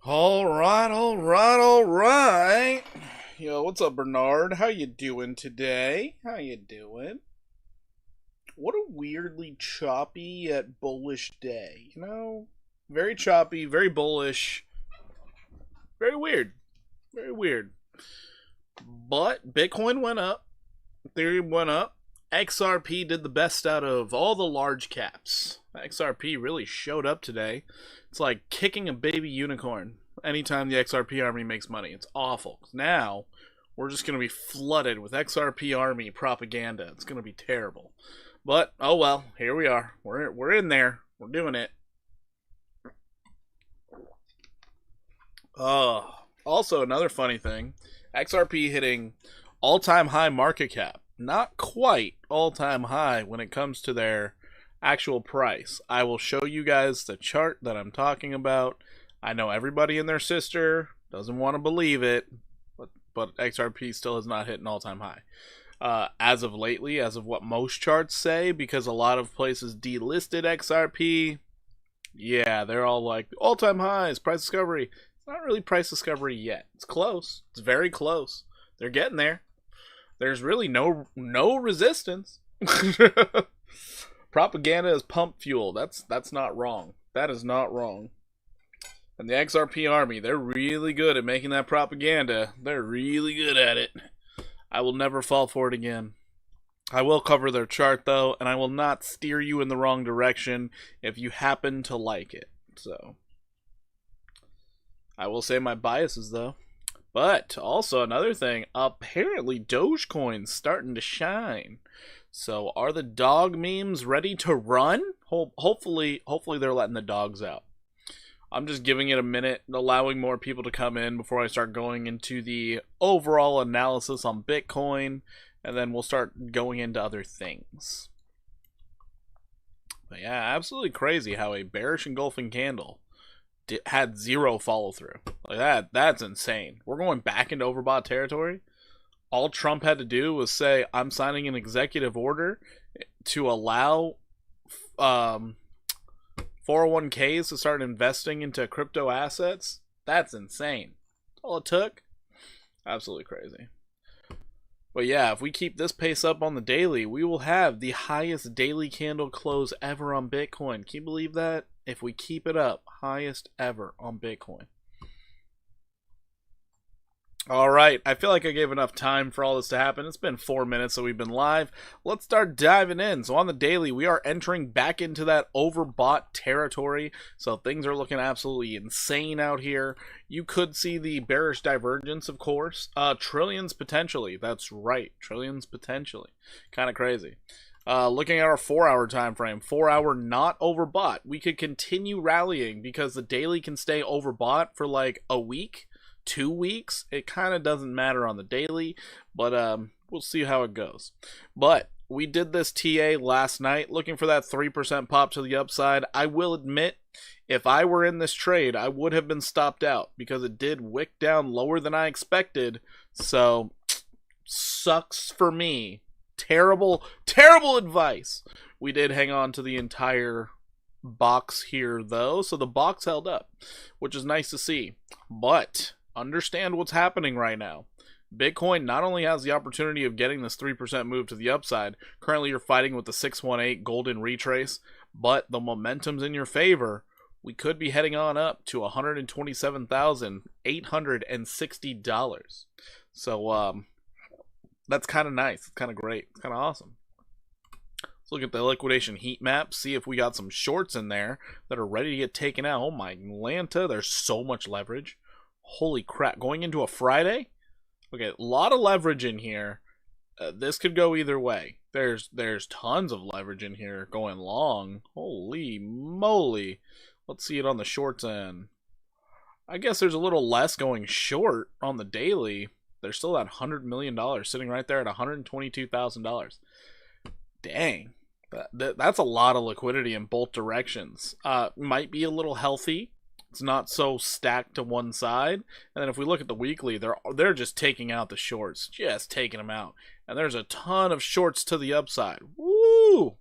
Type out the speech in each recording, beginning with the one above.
All right. Yo, what's up, Bernard? How you doing today? How you doing? What a weirdly choppy yet bullish day, Very choppy, very bullish, very weird. Very weird. But Bitcoin went up, Ethereum went up, XRP did the best out of all the large caps. XRP really showed up today. It's like kicking a baby unicorn anytime the XRP army makes money. It's awful. Now, we're just going to be flooded with XRP army propaganda. It's going to be terrible. But, oh well, here we are. We're in there. We're doing it. Also, another funny thing. XRP hitting all-time high market cap. Not quite all-time high when it comes to their actual price. I will show you guys the chart that I'm talking about. I know everybody and their sister doesn't want to believe it, but XRP still has not hit an all-time high. As of lately, as of what most charts say, because a lot of places delisted XRP, yeah, they're all like, all-time highs, price discovery. It's not really price discovery yet. It's close. It's very close. They're getting there. There's really no resistance. Propaganda is pump fuel. That's not wrong. That is not wrong. And the XRP army, they're really good at making that propaganda. They're really good at it. I will never fall for it again. I will cover their chart, though, and I will not steer you in the wrong direction if you happen to like it. So, I will say my biases, though. But, also, another thing, apparently Dogecoin's starting to shine. So, are the dog memes ready to run? Hopefully they're letting the dogs out. I'm just giving it a minute, allowing more people to come in before I start going into the overall analysis on Bitcoin, and then we'll start going into other things. But yeah, absolutely crazy how a bearish engulfing candle had zero follow-through. Like that's insane. We're going back into overbought territory. All Trump had to do was say, I'm signing an executive order to allow 401ks to start investing into crypto assets. That's insane. That's all it took. Absolutely crazy. But yeah, if we keep this pace up on the daily, we will have the highest daily candle close ever on Bitcoin. Can you believe that? If we keep it up, highest ever on Bitcoin. Alright, I feel like I gave enough time for all this to happen. It's been 4 minutes that we've been live. Let's start diving in. So on the daily, we are entering back into that overbought territory. So things are looking absolutely insane out here. You could see the bearish divergence, of course. Trillions potentially. That's right, trillions potentially. Kind of crazy. Looking at our 4-hour time frame, 4-hour not overbought. We could continue rallying because the daily can stay overbought for like a week. 2 weeks. It kind of doesn't matter on the daily, but we'll see how it goes. But we did this TA last night looking for that 3% pop to the upside. I will admit, if I were in this trade, I would have been stopped out because it did wick down lower than I expected. So, sucks for me. Terrible advice. We did hang on to the entire box here, though, so the box held up, which is nice to see. But understand what's happening right now. Bitcoin not only has the opportunity of getting this 3% move to the upside, currently you're fighting with the 618 golden retrace, but the momentum's in your favor. We could be heading on up to $127,860. So, that's kind of nice. It's kind of great. It's kind of awesome. Let's look at the liquidation heat map, see if we got some shorts in there that are ready to get taken out. Oh my Atlanta, there's so much leverage. Holy crap, going into a Friday? Okay, a lot of leverage in here. This could go either way. There's tons of leverage in here going long. Holy moly. Let's see it on the shorts end. I guess there's a little less going short on the daily. There's still that $100 million sitting right there at $122,000. Dang. That's a lot of liquidity in both directions. Might be a little healthy. It's not so stacked to one side. And then if we look at the weekly, they're just taking out the shorts. Just taking them out. And there's a ton of shorts to the upside. Woo!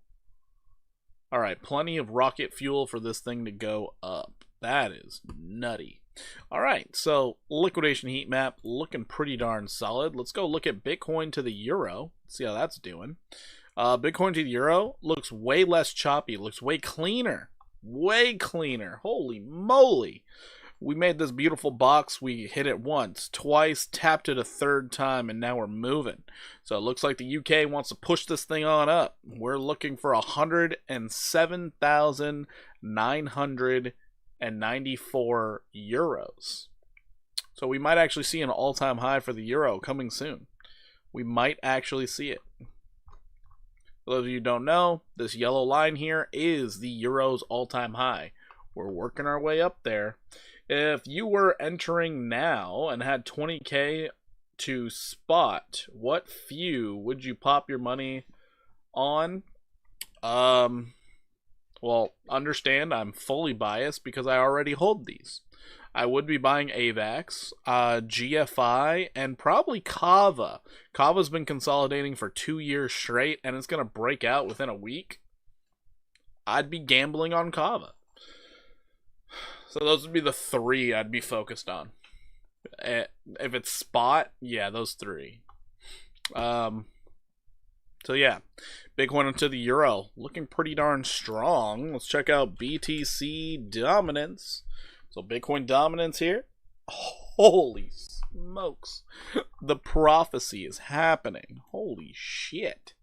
Alright, plenty of rocket fuel for this thing to go up. That is nutty. All right, so liquidation heat map looking pretty darn solid. Let's go look at Bitcoin to the euro. See how that's doing. Bitcoin to the euro looks way less choppy. Looks way cleaner. Way cleaner. Holy moly. We made this beautiful box. We hit it once, twice, tapped it a third time, and now we're moving. So it looks like the UK wants to push this thing on up. We're looking for 107,994 euros. So we might actually see an all-time high for the euro coming soon. We might actually see it. For those of you who don't know, this yellow line here is the euro's all-time high. We're working our way up there. If you were entering now and had 20k to spot, what few would you pop your money on? Well, understand I'm fully biased because I already hold these. I would be buying AVAX, GFI, and probably Kava. Kava's been consolidating for 2 years straight, and it's going to break out within a week. I'd be gambling on Kava. So those would be the three I'd be focused on. If it's spot, yeah, those three. So yeah, Bitcoin into the euro, looking pretty darn strong. Let's check out BTC dominance. So Bitcoin dominance here. Holy smokes. The prophecy is happening. Holy shit.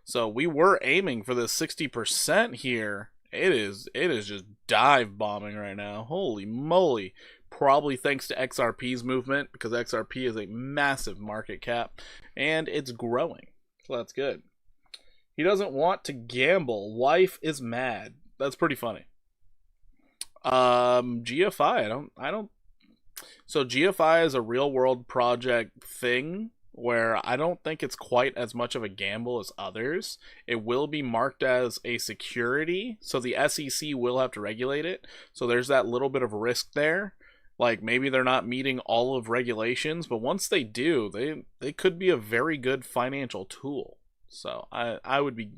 So we were aiming for the 60% here. It is just dive bombing right now. Holy moly. Probably thanks to XRP's movement, because XRP is a massive market cap and it's growing. So that's good. He doesn't want to gamble. Wife is mad. That's pretty funny. GFI, I don't so GFI is a real world project thing where I don't think it's quite as much of a gamble as others. It will be marked as a security, so the SEC will have to regulate it. So there's that little bit of risk there. Like maybe they're not meeting all of regulations, but once they do, they could be a very good financial tool. So I would be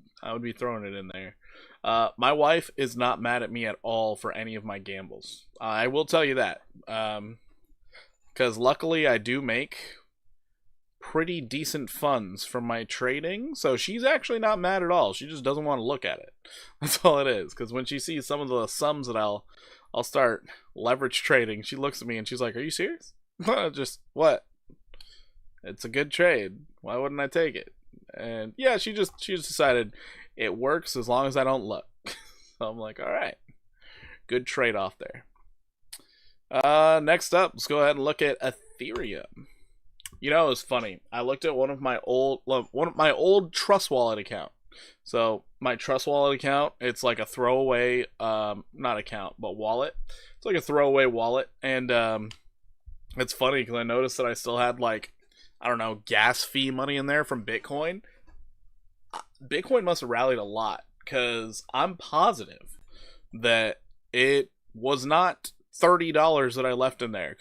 throwing it in there. My wife is not mad at me at all for any of my gambles. I will tell you that. Because luckily I do make pretty decent funds from my trading. So she's actually not mad at all. She just doesn't want to look at it. That's all it is. Because when she sees some of the sums that I'll start leverage trading, she looks at me and she's like, "Are you serious?" Just, what? It's a good trade. Why wouldn't I take it? And yeah, she just decided it works as long as I don't look. So I'm like, all right, good trade-off there. Next up, let's go ahead and look at Ethereum. You know, it's funny. I looked at one of my old Trust Wallet account. So my Trust Wallet account, it's like a throwaway, not account, but wallet. It's like a throwaway wallet, and it's funny because I noticed that I still had like, I don't know, gas fee money in there from Bitcoin. Bitcoin must have rallied a lot because I'm positive that it was not $30 that I left in there.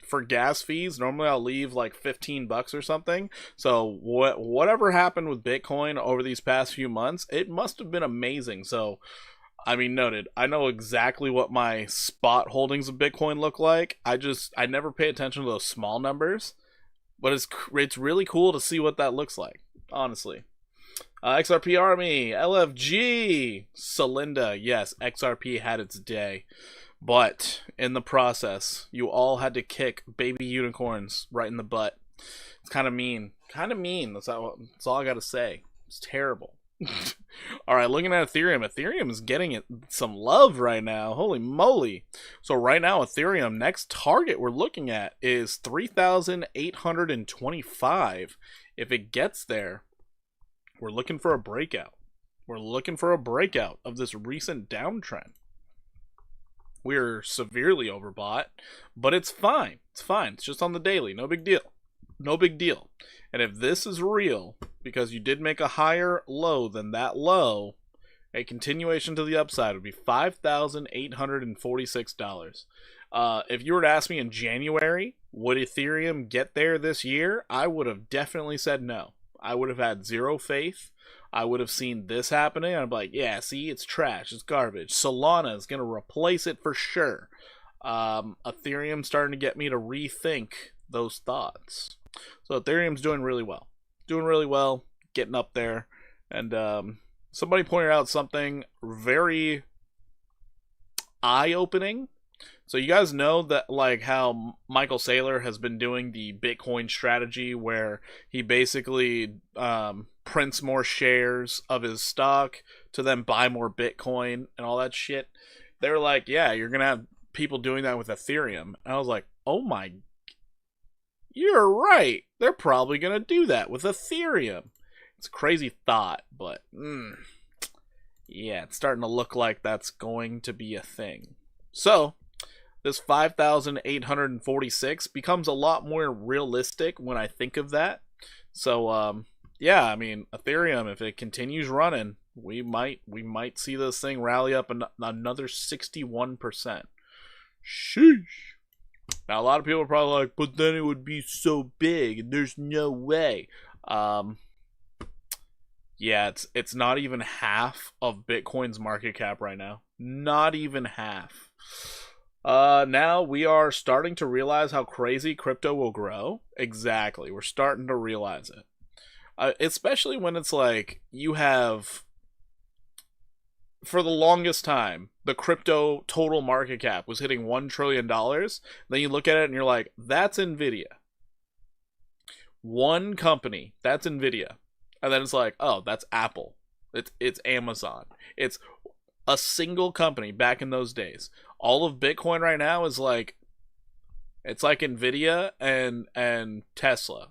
For gas fees, normally I'll leave like $15 or something. So whatever happened with Bitcoin over these past few months, it must have been amazing. So, I mean, noted. I know exactly what my spot holdings of Bitcoin look like. I never pay attention to those small numbers, but it's really cool to see what that looks like, honestly. XRP Army, LFG, Celinda. Yes, XRP had its day. But in the process, you all had to kick baby unicorns right in the butt. It's kind of mean. Kind of mean. That's all I got to say. It's terrible. All right, looking at Ethereum. Ethereum is getting some love right now. Holy moly. So right now, Ethereum, next target we're looking at is 3,825. If it gets there, we're looking for a breakout. We're looking for a breakout of this recent downtrend. We're severely overbought, but it's fine. It's fine. It's just on the daily. No big deal. No big deal. And if this is real, because you did make a higher low than that low, a continuation to the upside would be $5,846. If you were to ask me in January, would Ethereum get there this year? I would have definitely said no. I would have had zero faith. I would have seen this happening. I'd be like, yeah, see, it's trash. It's garbage. Solana is going to replace it for sure. Ethereum's starting to get me to rethink those thoughts. So Ethereum's doing really well. Doing really well, getting up there. And somebody pointed out something very eye-opening. So you guys know that, like, how Michael Saylor has been doing the Bitcoin strategy where he basically prints more shares of his stock to then buy more Bitcoin and all that shit. They were like, yeah, you're going to have people doing that with Ethereum. And I was like, oh my, you're right. They're probably going to do that with Ethereum. It's a crazy thought, but yeah, it's starting to look like that's going to be a thing. So this 5,846 becomes a lot more realistic when I think of that. So yeah, I mean, Ethereum, if it continues running, we might see this thing rally up another 61%. Sheesh. Now a lot of people are probably like, but then it would be so big. There's no way. Yeah, it's not even half of Bitcoin's market cap right now. Not even half. Now we are starting to realize how crazy crypto will grow. Exactly. We're starting to realize it. Especially when it's like you have, for the longest time, the crypto total market cap was hitting $1 trillion. Then you look at it and you're like, that's Nvidia. One company, that's Nvidia. And then it's like, oh, that's Apple. It's Amazon. It's a single company back in those days. All of Bitcoin right now is like, it's like Nvidia and Tesla.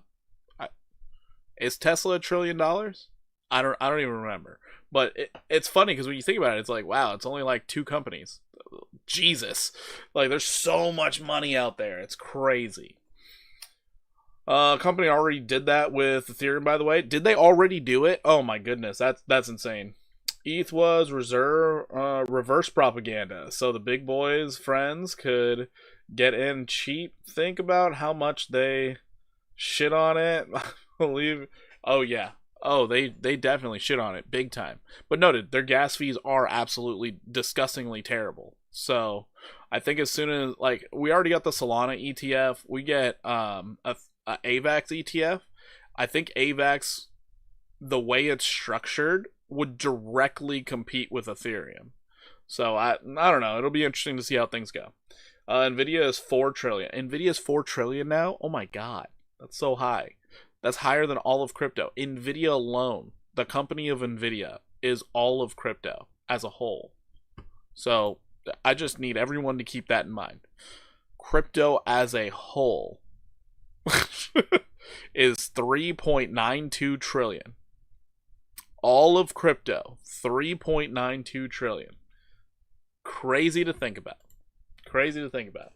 Is Tesla $1 trillion? I don't even remember. But it's funny because when you think about it, it's like, wow, it's only like two companies. Jesus. Like, there's so much money out there. It's crazy. Company already did that with Ethereum, by the way. Did they already do it? Oh my goodness, that's insane. ETH was reverse propaganda, so the big boys' friends could get in cheap. Think about how much they shit on it. Believe. Oh yeah. Oh, they definitely shit on it big time. But noted, their gas fees are absolutely disgustingly terrible. So I think as soon as, like, we already got the Solana ETF, we get a AVAX ETF. I think AVAX, the way it's structured, would directly compete with Ethereum. So I don't know. It'll be interesting to see how things go. Nvidia is 4 trillion. Nvidia is 4 trillion now. Oh my god, that's so high. That's higher than all of crypto. Nvidia alone, the company of Nvidia, is all of crypto as a whole. So I just need everyone to keep that in mind. Crypto as a whole is 3.92 trillion. All of crypto, 3.92 trillion. Crazy to think about. Crazy to think about.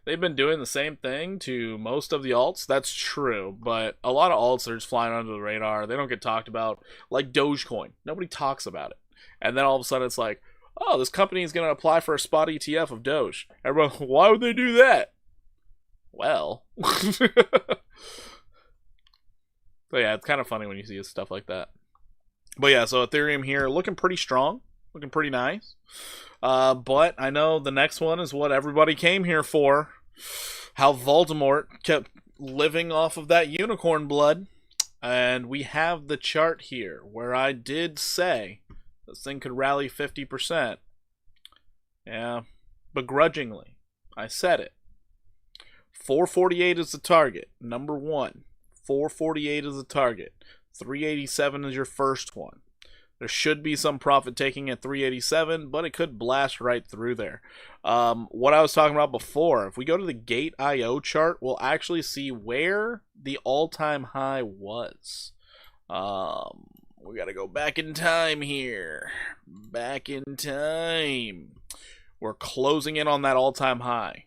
They've been doing the same thing to most of the alts. That's true, but a lot of alts are just flying under the radar. They don't get talked about. Like Dogecoin. Nobody talks about it. And then all of a sudden it's like, oh, this company is going to apply for a spot ETF of Doge. Everyone, why would they do that? Well. So yeah, it's kind of funny when you see stuff like that. But yeah, so Ethereum here looking pretty strong. Looking pretty nice. But I know the next one is what everybody came here for. How Voldemort kept living off of that unicorn blood. And we have the chart here where I did say this thing could rally 50%. Yeah, begrudgingly. I said it. 448 is the target. Number one. 448 is the target. 387 is your first one. There should be some profit taking at 387, but it could blast right through there. What I was talking about before, if we go to the Gate.io chart, we'll actually see where the all-time high was. We got to go back in time here. Back in time. We're closing in on that all-time high.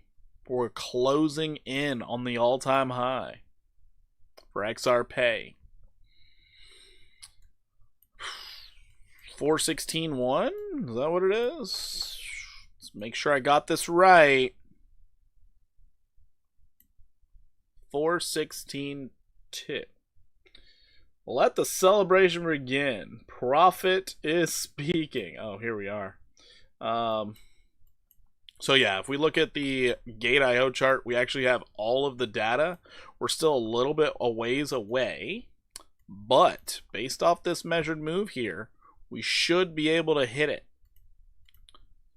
We're closing in on the all-time high for XRP. 416.1? Is that what it is? Let's make sure I got this right. 416.2. Let the celebration begin. Profit is speaking. Oh, here we are. So yeah, if we look at the Gate.io chart, we actually have all of the data. We're still a little bit a ways away, but based off this measured move here, we should be able to hit it.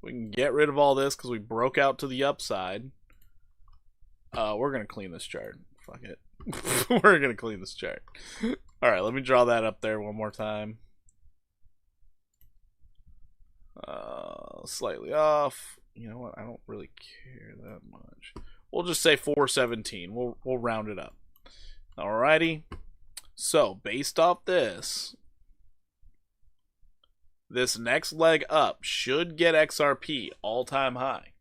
We can get rid of all this because we broke out to the upside. We're going to clean this chart. Fuck it. We're going to clean this chart. All right, let me draw that up there one more time. Slightly off. You know what? I don't really care that much. We'll just say 417. We'll round it up. Alrighty. So, based off this next leg up should get XRP all-time high.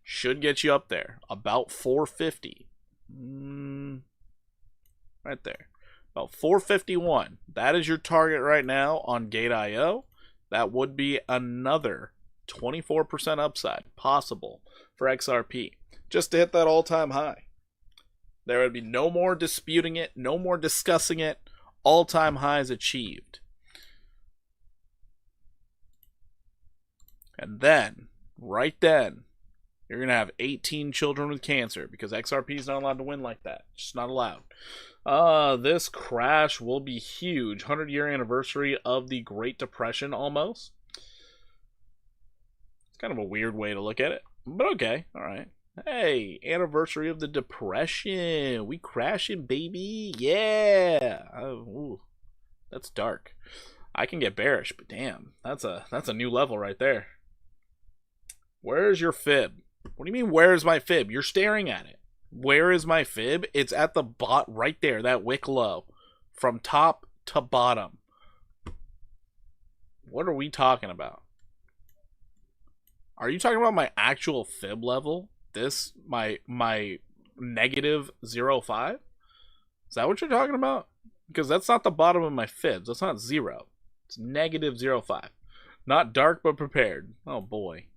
Should get you up there. About 450. Right there. About 451. That is your target right now on Gate.io. That would be another 24% upside possible for XRP. Just to hit that all-time high. There would be no more disputing it, no more discussing it. All-time highs achieved. And then, right then, you're going to have 18 children with cancer because XRP is not allowed to win like that. Just not allowed. This crash will be huge. 100-year anniversary of the Great Depression almost. It's kind of a weird way to look at it, but okay. All right. Hey, anniversary of the Depression. We crashing, baby. Yeah. Ooh, that's dark. I can get bearish, but damn, that's a new level right there. Where's your fib? What do you mean, where's my fib? You're staring at it. Where is my fib? It's at the right there, that wick low. From top to bottom. What are we talking about? Are you talking about my actual fib level? This, my negative 0.5? Is that what you're talking about? Because that's not the bottom of my fibs. That's not 0. It's negative 0.5. Not dark, but prepared. Oh, boy.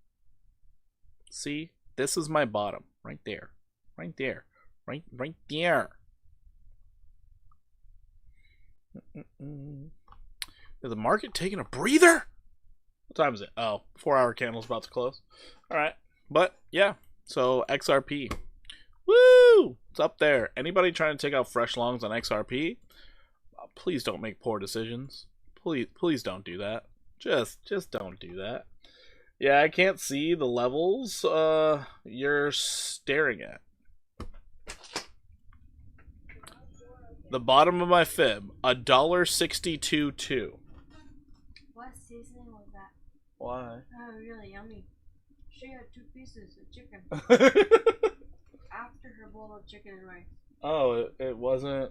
See? This is my bottom. Right there. Right there. Right there. Is the market taking a breather? What time is it? Oh, 4-hour candle's about to close. Alright. But, yeah. So, XRP. Woo! It's up there. Anybody trying to take out fresh longs on XRP? Please don't make poor decisions. Please don't do that. Just don't do that. Yeah, I can't see the levels you're staring at. The bottom of my fib, $1.62.2. What seasoning was that? Why? Oh, really yummy. She had 2 pieces of chicken. After her bowl of chicken and rice. Oh, it wasn't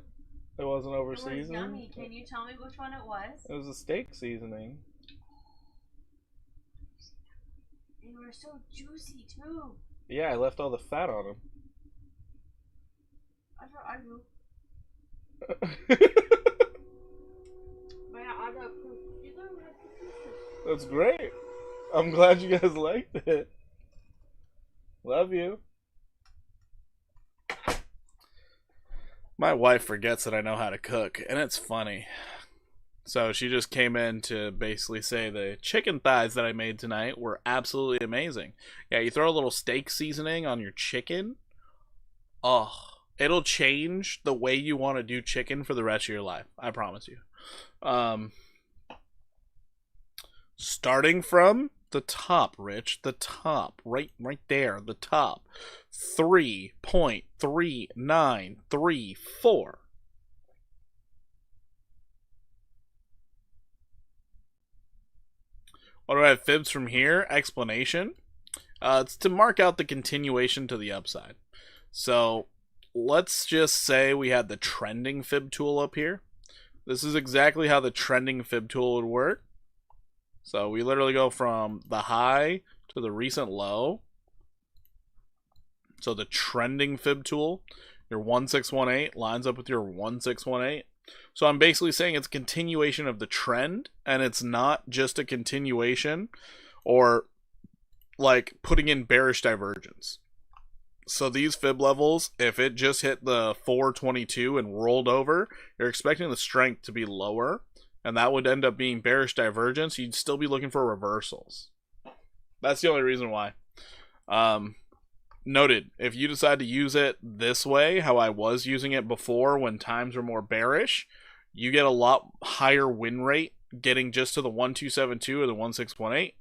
over seasoned? It was yummy. Can you tell me which one it was? It was a steak seasoning. They were so juicy too. Yeah, I left all the fat on them. I do. That's great. I'm glad you guys liked it. Love you. My wife forgets that I know how to cook, and it's funny. So she just came in to basically say the chicken thighs that I made tonight were absolutely amazing. Yeah, you throw a little steak seasoning on your chicken. Oh, it'll change the way you want to do chicken for the rest of your life. I promise you. Starting from the top, Rich. The top. Right there. The top. 3.3934. What do I have fibs from here? Explanation. It's to mark out the continuation to the upside. So let's just say we had the trending fib tool up here. This is exactly how the trending fib tool would work. So we literally go from the high to the recent low. So the trending fib tool, your 1618 lines up with your 1618. So I'm basically saying it's a continuation of the trend, and it's not just a continuation or like putting in bearish divergence. So these fib levels, if it just hit the 422 and rolled over, you're expecting the strength to be lower, and that would end up being bearish divergence. You'd still be looking for reversals. That's the only reason why. Noted, if you decide to use it this way, how I was using it before when times were more bearish, you get a lot higher win rate getting just to the 1272 or the 1618.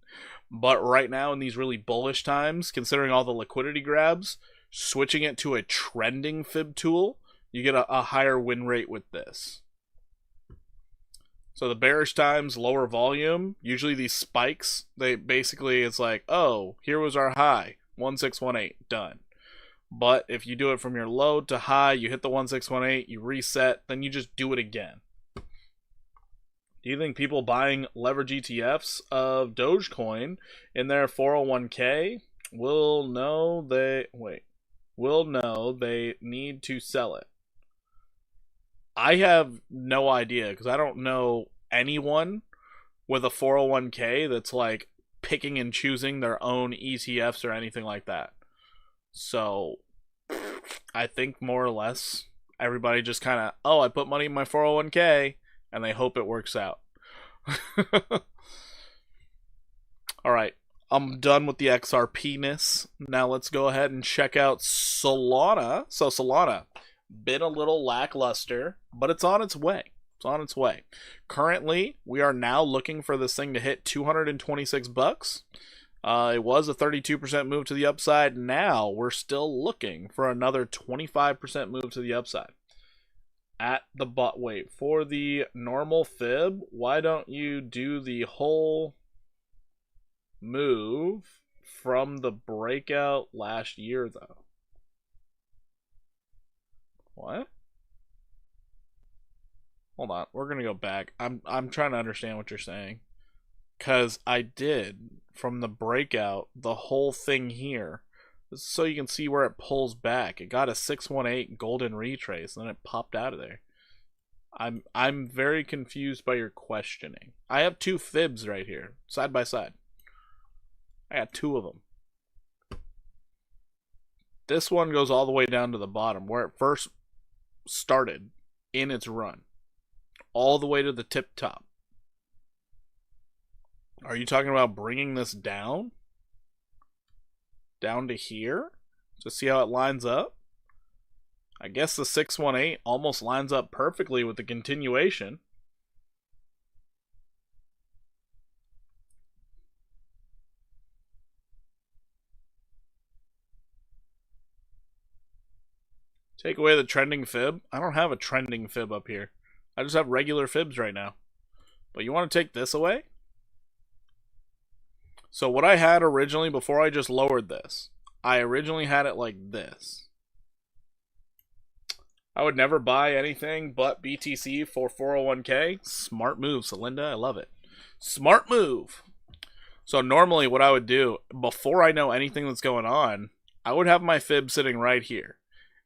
But right now in these really bullish times, considering all the liquidity grabs, switching it to a trending fib tool, you get a higher win rate with this. So the bearish times, lower volume, usually these spikes, they basically, it's like, oh, here was our high. 1618, done. But if you do it from your low to high, you hit the 1618, you reset, then you just do it again. Do you think people buying leverage ETFs of Dogecoin in their 401k will know they need to sell it? I have no idea, because I don't know anyone with a 401k that's like picking and choosing their own ETFs or anything like that. So I think more or less everybody just kind of, oh, I put money in my 401k and they hope it works out. All right, I'm done with the XRP-ness. Now let's go ahead and check out Solana. So Solana, been a little lackluster, but it's on its way. It's on its way. Currently, we are now looking for this thing to hit 226 bucks. It was a 32% move to the upside. Now we're still looking for another 25% move to the upside. At the wait, for the normal fib, why don't you do the whole move from the breakout last year though? What? Hold on, we're gonna go back. I'm trying to understand what you're saying, cause I did from the breakout the whole thing here, so you can see where it pulls back. It got a 618 golden retrace, and then it popped out of there. I'm very confused by your questioning. I have two fibs right here, side by side. I got two of them. This one goes all the way down to the bottom, where it first started in its run, all the way to the tip top. Are you talking about bringing this down? Down to here? To see how it lines up? I guess the 618 almost lines up perfectly with the continuation. Take away the trending fib. I don't have a trending fib up here. I just have regular fibs right now. But you want to take this away? So what I had originally, before I just lowered this, I originally had it like this. I would never buy anything but BTC for 401k. Smart move, Celinda. I love it. Smart move. So normally what I would do, before I know anything that's going on, I would have my fib sitting right here.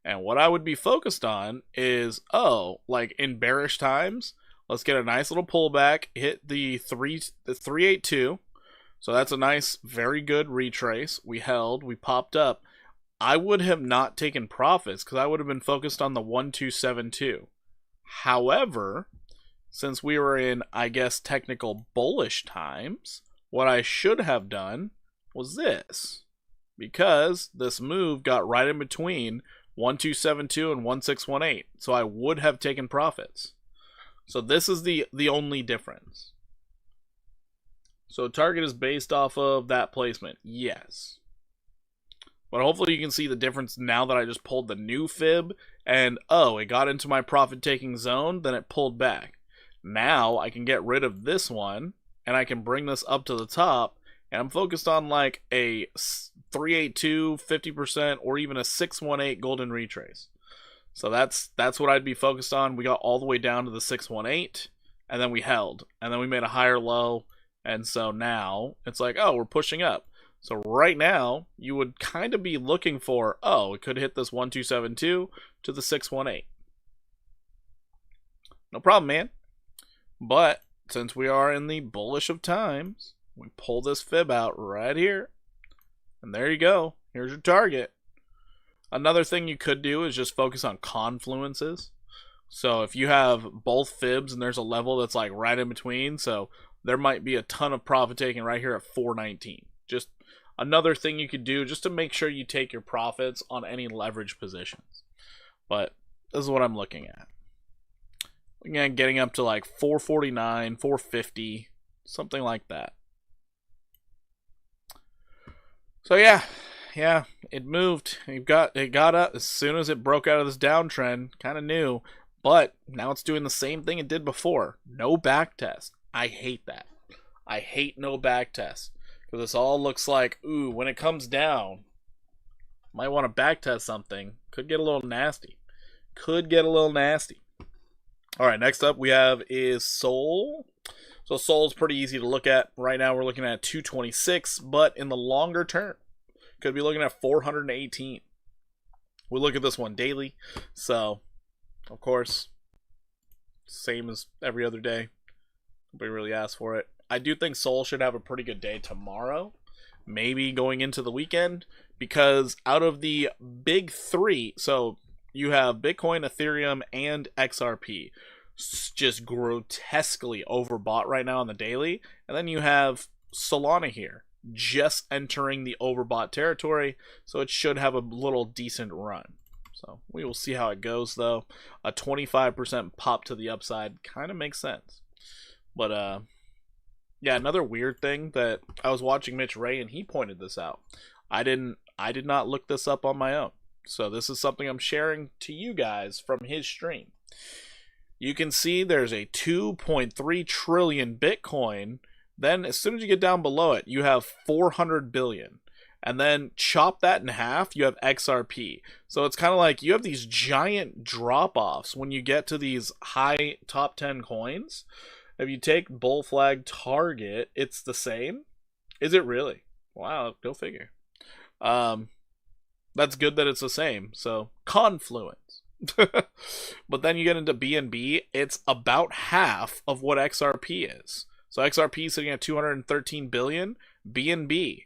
And what I would be focused on is, oh, like in bearish times, let's get a nice little pullback, hit the 382. So that's a nice, very good retrace. We held, we popped up. I would have not taken profits because I would have been focused on the 1272. However, since we were in, I guess, technical bullish times, what I should have done was this. Because this move got right in between 1272 and 1618. So I would have taken profits. So this is the only difference. So target is based off of that placement. Yes. But hopefully you can see the difference now that I just pulled the new fib. And, oh, it got into my profit-taking zone. Then it pulled back. Now I can get rid of this one. And I can bring this up to the top. And I'm focused on like a 382, 50%, or even a 618 golden retrace. So that's what I'd be focused on. We got all the way down to the 618. And then we held. And then we made a higher low. And so now it's like, oh, we're pushing up. So right now, you would kind of be looking for, oh, it could hit this 1272 to the 618. No problem, man. But since we are in the bullish of times, we pull this fib out right here. And there you go. Here's your target. Another thing you could do is just focus on confluences. So if you have both fibs and there's a level that's like right in between, so there might be a ton of profit taking right here at 419. Just another thing you could do just to make sure you take your profits on any leverage positions. But this is what I'm looking at. Again, getting up to like 449, 450, something like that. So yeah, it moved. It got up as soon as it broke out of this downtrend. Kind of new, but now it's doing the same thing it did before. No back test. I hate that. I hate no back test because this all looks like, ooh, when it comes down, might want to back test something. Could get a little nasty. All right, next up we have is Sol. So Sol's pretty easy to look at. Right now we're looking at 226, but in the longer term, could be looking at 418. We look at this one daily, so of course, same as every other day. Nobody really asked for it. I do think Sol should have a pretty good day tomorrow, maybe going into the weekend, because out of the big three, so you have Bitcoin, Ethereum, and XRP just grotesquely overbought right now on the daily. And then you have Solana here just entering the overbought territory, so it should have a little decent run. So we will see how it goes, though. A 25% pop to the upside kind of makes sense. But yeah, another weird thing that I was watching Mitch Ray and he pointed this out. I did not look this up on my own. So this is something I'm sharing to you guys from his stream. You can see there's a 2.3 trillion Bitcoin. Then as soon as you get down below it, you have 400 billion. And then chop that in half, you have XRP. So it's kind of like you have these giant drop-offs when you get to these high top 10 coins. If you take Bull Flag Target, it's the same. Is it really? Wow, go figure. That's good that it's the same. So Confluence. But then you get into BNB, it's about half of what XRP is. So XRP is sitting at 213 billion. BNB,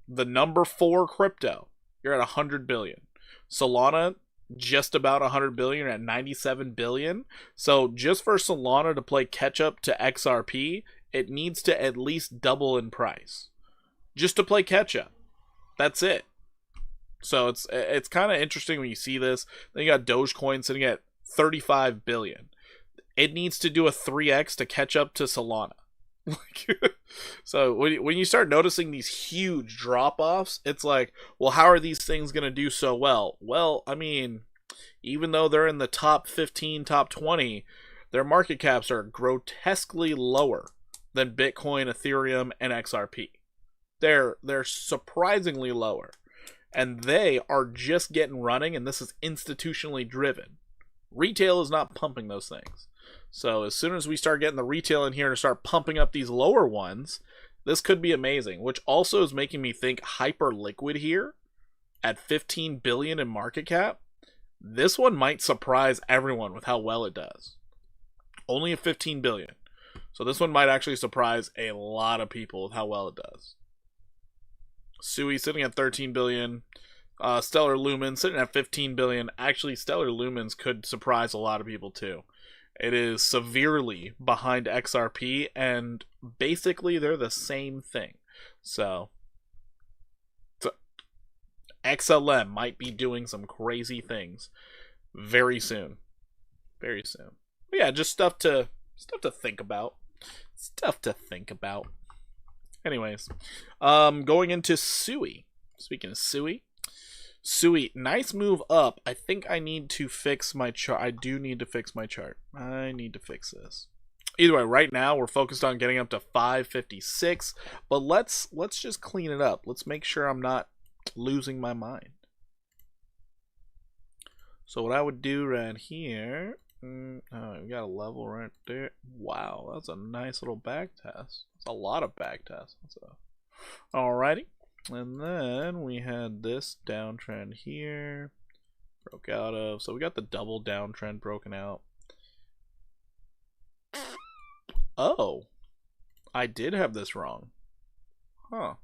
the number 4 crypto, you're at 100 billion. Solana, just about 100 billion, you're at 97 billion. So just for Solana to play catch up to XRP, it needs to at least double in price. Just to play catch up. That's it. So it's kind of interesting when you see this. Then you got Dogecoin sitting at 35 billion. It needs to do a 3x to catch up to Solana. So when you start noticing these huge drop-offs, it's like, well, how are these things going to do so well? Well, I mean, even though they're in the top 15, top 20, their market caps are grotesquely lower than Bitcoin, Ethereum, and XRP. They're surprisingly lower. And they are just getting running, and this is institutionally driven. Retail is not pumping those things. So as soon as we start getting the retail in here to start pumping up these lower ones, this could be amazing, which also is making me think Hyperliquid here at 15 billion in market cap. This one might surprise everyone with how well it does. Only at 15 billion. So this one might actually surprise a lot of people with how well it does. Sui sitting at 13 billion. Stellar Lumens sitting at 15 billion. Actually, Stellar Lumens could surprise a lot of people too. It is severely behind XRP, and basically they're the same thing. So XLM might be doing some crazy things very soon. Very soon. But yeah, just stuff to think about. Anyways, going into Sui. Speaking of Sui, nice move up. I think I need to fix my chart. I do need to fix my chart. I need to fix this. Either way, right now we're focused on getting up to 556, but let's just clean it up. Let's make sure I'm not losing my mind. So what I would do right here, we got a level right there. Wow, that's a nice little back test. That's a lot of back tests. Alrighty. And then we had this downtrend here. Broke out of. So we got the double downtrend broken out. Oh. I did have this wrong. Huh.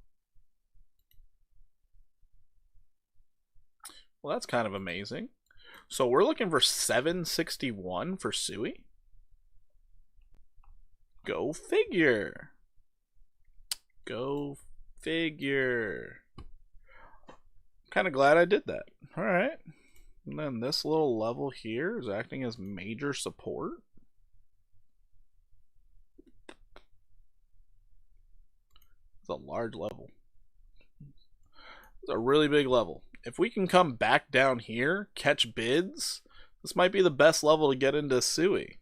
Well, that's kind of amazing. So we're looking for 761 for Sui. Go figure. Go figure. kind of glad I did that. All right. And then this little level here is acting as major support. It's a large level. It's a really big level. If we can come back down here, catch bids, this might be the best level to get into SUI.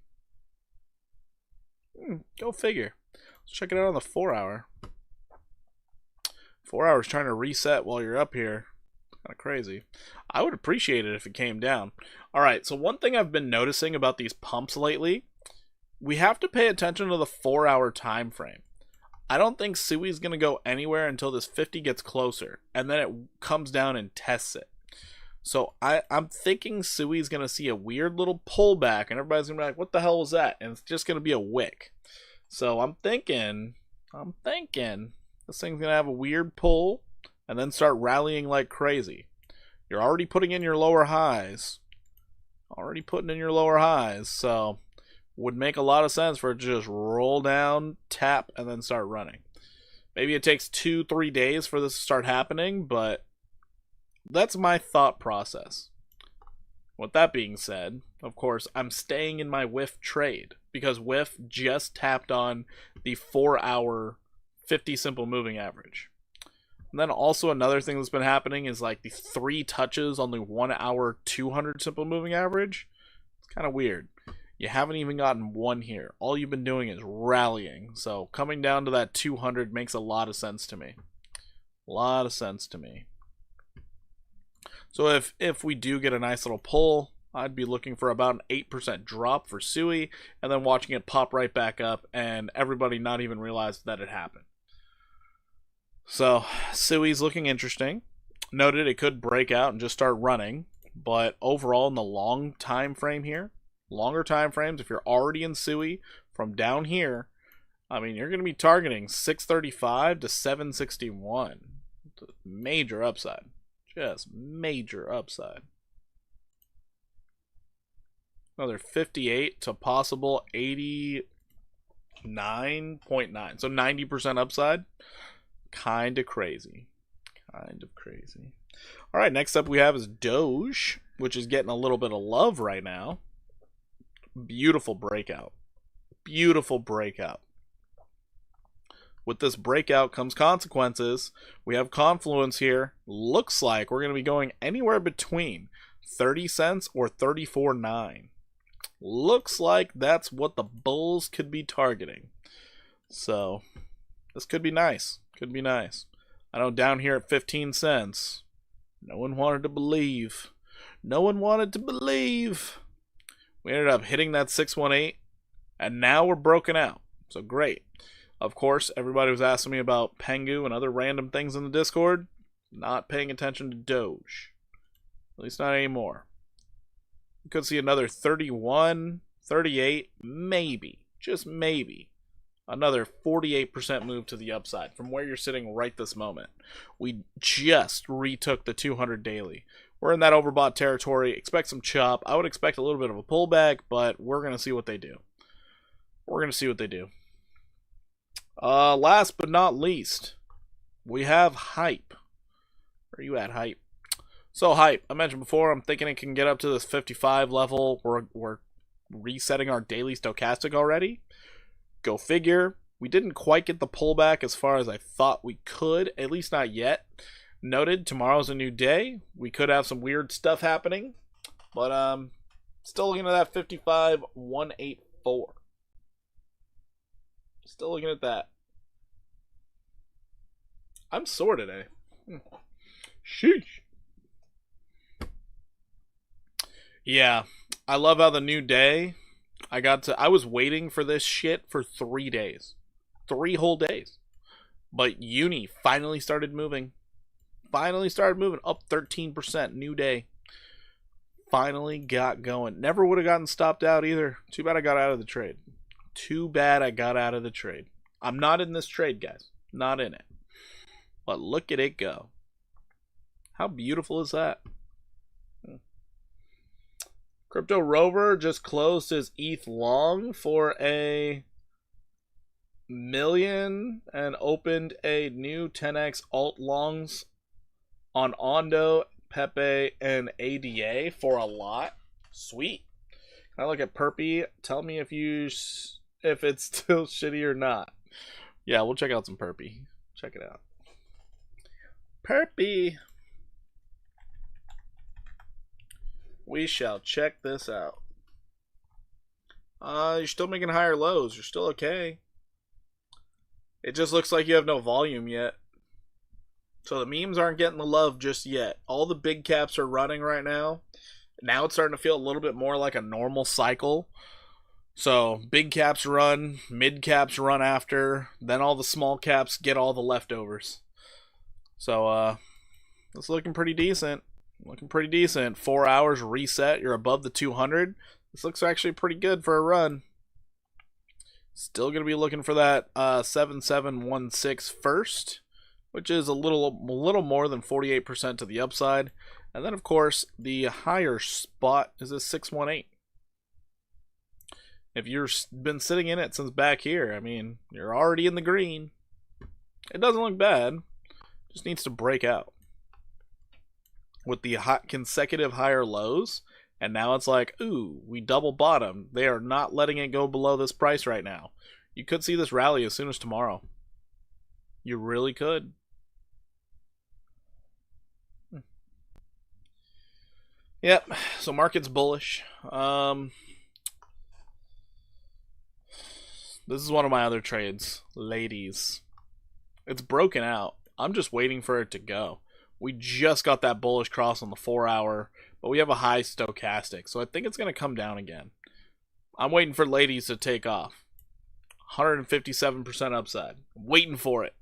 Go figure. Let's check it out on the 4 hour. 4 hours trying to reset while you're up here. Kind of crazy. I would appreciate it if it came down. Alright, so one thing I've been noticing about these pumps lately, we have to pay attention to the 4 hour time frame. I don't think SUI is going to go anywhere until this 50 gets closer, and then it comes down and tests it. So I'm thinking SUI is going to see a weird little pullback, and everybody's going to be like, what the hell was that? And it's just going to be a wick. So I'm thinking this thing's going to have a weird pull, and then start rallying like crazy. You're already putting in your lower highs. So would make a lot of sense for it to just roll down, tap, and then start running. Maybe it takes 2-3 days for this to start happening, but that's my thought process. With that being said, of course, I'm staying in my WIF trade because WIF just tapped on the 4 hour 50 simple moving average. And then also another thing that's been happening is like the 3 touches on the 1 hour 200 simple moving average. It's kind of weird. You haven't even gotten one here. All you've been doing is rallying. So coming down to that 200 makes a lot of sense to me. So if we do get a nice little pull, I'd be looking for about an 8% drop for SUI, and then watching it pop right back up, and everybody not even realize that it happened. So SUI's looking interesting. Noted it could break out and just start running, but overall in the long time frame here, longer time frames, if you're already in SUI from down here, I mean, you're going to be targeting 635 to 761. Major upside. Just major upside. Another 58 to possible 89.9. So 90% upside. Kind of crazy. All right, next up we have is Doge, which is getting a little bit of love right now. Beautiful breakout. With this breakout comes consequences. We have confluence here. Looks like we're going to be going anywhere between 30 cents or 34.9. Looks like that's what the bulls could be targeting. So this could be nice. I know down here at 15 cents, no one wanted to believe. We ended up hitting that 618, and now we're broken out. So great. Of course, everybody was asking me about Pengu and other random things in the Discord. Not paying attention to Doge. At least not anymore. We could see another 31, 38, maybe, just maybe, another 48% move to the upside from where you're sitting right this moment. We just retook the 200 daily. We're in that overbought territory. Expect some chop. I would expect a little bit of a pullback, but we're going to see what they do. Last but not least, we have Hype. Where are you at, Hype? So Hype, I mentioned before, I'm thinking it can get up to this 55 level. We're resetting our daily stochastic already. Go figure. We didn't quite get the pullback as far as I thought we could, at least not yet. Noted, tomorrow's a new day. We could have some weird stuff happening, but still looking at that 55,184. Still looking at that. I'm sore today. Sheesh. Yeah, I love how the new day, I was waiting for this shit for 3 days. 3 whole days. But Uni finally started moving. Up 13%, new day. Finally got going. Never would have gotten stopped out either. Too bad I got out of the trade. I'm not in this trade, guys. Not in it. But look at it go. How beautiful is that? Crypto Rover just closed his ETH long for $1 million and opened a new 10x alt longs on Ondo, Pepe, and ADA for a lot. Sweet. Can I look at Perpy? Tell me if it's still shitty or not. Yeah, we'll check out some Perpy. Check it out. Perpy. We shall check this out. You're still making higher lows. You're still okay. It just looks like you have no volume yet. So the memes aren't getting the love just yet. All the big caps are running right now. Now it's starting to feel a little bit more like a normal cycle. So big caps run, mid caps run after, then all the small caps get all the leftovers. So it's looking pretty decent. 4 hours reset. You're above the 200. This looks actually pretty good for a run. Still going to be looking for that 7716 first, which is a little more than 48% to the upside. And then, of course, the higher spot is a 618. If you've been sitting in it since back here, I mean, you're already in the green. It doesn't look bad. Just needs to break out. With the consecutive higher lows, and now it's like, ooh, we double bottom. They are not letting it go below this price right now. You could see this rally as soon as tomorrow. You really could. Yep, so market's bullish. This is one of my other trades, ladies. It's broken out. I'm just waiting for it to go. We just got that bullish cross on the 4 hour, but we have a high stochastic, so I think it's going to come down again. I'm waiting for ladies to take off. 157% upside. I'm waiting for it.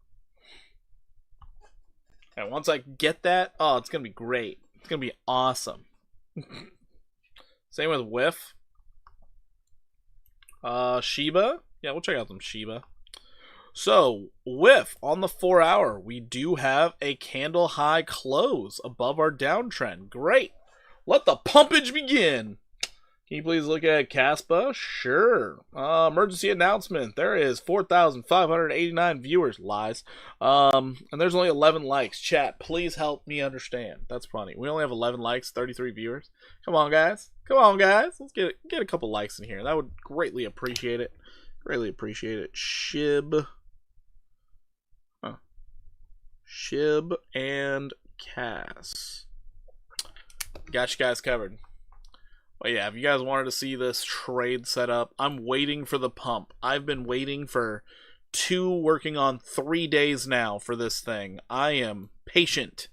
And once I get that, oh, it's going to be great. It's going to be awesome. Same with Whiff. Shiba. Yeah, we'll check out some Shiba. So, Whiff on the 4 hour, we do have a candle high close above our downtrend. Great. Let the pumpage begin. Can you please look at Caspa? Sure. Emergency announcement. There is 4,589 viewers. Lies. And there's only 11 likes. Chat, please help me understand. That's funny. We only have 11 likes, 33 viewers. Come on, guys. Come on, guys. Let's get a couple likes in here. That would greatly appreciate it. Greatly appreciate it. Shib. Huh. Shib and Cass. Got you guys covered. But yeah, if you guys wanted to see this trade set up, I'm waiting for the pump. I've been waiting for working on 3 days now for this thing. I am patient.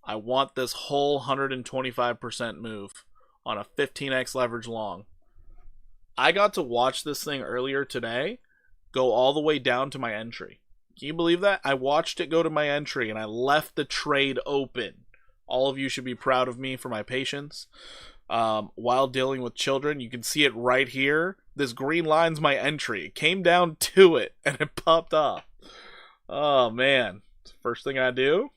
I want this whole 125% move on a 15x leverage long. I got to watch this thing earlier today go all the way down to my entry. Can you believe that? I watched it go to my entry and I left the trade open. All of you should be proud of me for my patience. While dealing with children, you can see it right here. This green line's my entry. It came down to it and it popped off. Oh man. First thing I do.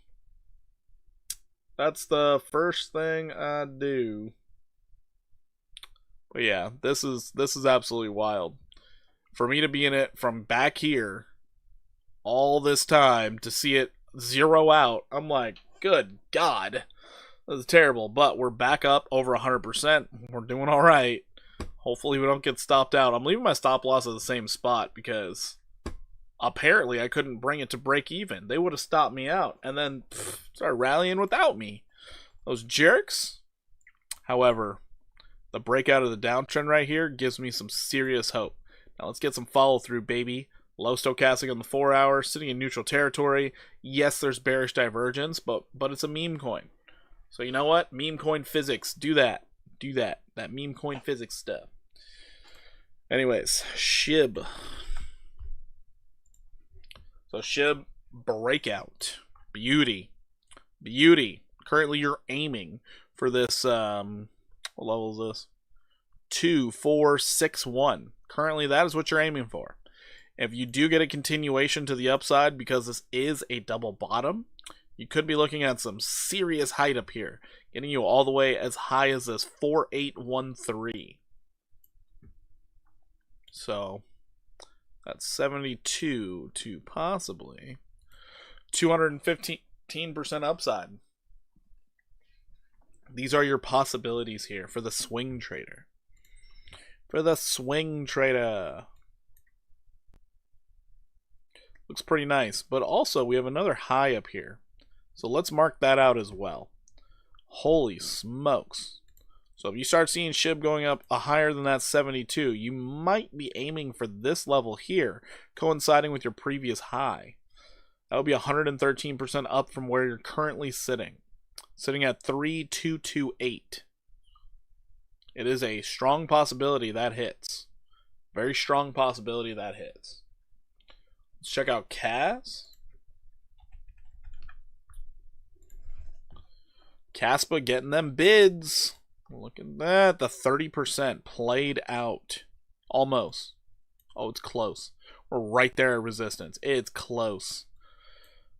That's the first thing I do. But yeah, this is absolutely wild. For me to be in it from back here all this time to see it zero out, I'm like, good God. This is terrible, but we're back up over 100%. We're doing all right. Hopefully we don't get stopped out. I'm leaving my stop loss at the same spot because apparently I couldn't bring it to break even. They would have stopped me out and then started rallying without me. Those jerks. However, the breakout of the downtrend right here gives me some serious hope. Now let's get some follow through, baby. Low stochastic on the 4 hour, sitting in neutral territory. Yes, there's bearish divergence, but it's a meme coin. So you know what? Meme coin physics. Do that. Do that. That meme coin physics stuff. Anyways, SHIB. So SHIB breakout. Beauty. Beauty. Currently you're aiming for this, what level is this? 2, 4, 6, 1. Currently that is what you're aiming for. If you do get a continuation to the upside, because this is a double bottom, you could be looking at some serious height up here, getting you all the way as high as this 4813. So that's 72 to possibly 215. 13% upside. These are your possibilities here for the swing trader. For the swing trader. Looks pretty nice. But also, we have another high up here. So let's mark that out as well. Holy smokes. So if you start seeing SHIB going up higher than that 72, you might be aiming for this level here, coinciding with your previous high. That would be 113% up from where you're currently sitting. Sitting at 3228. It is a strong possibility that hits. Very strong possibility that hits. Let's check out CAS. Caspa getting them bids. Look at that. The 30% played out. Almost. Oh, it's close. We're right there at resistance. It's close.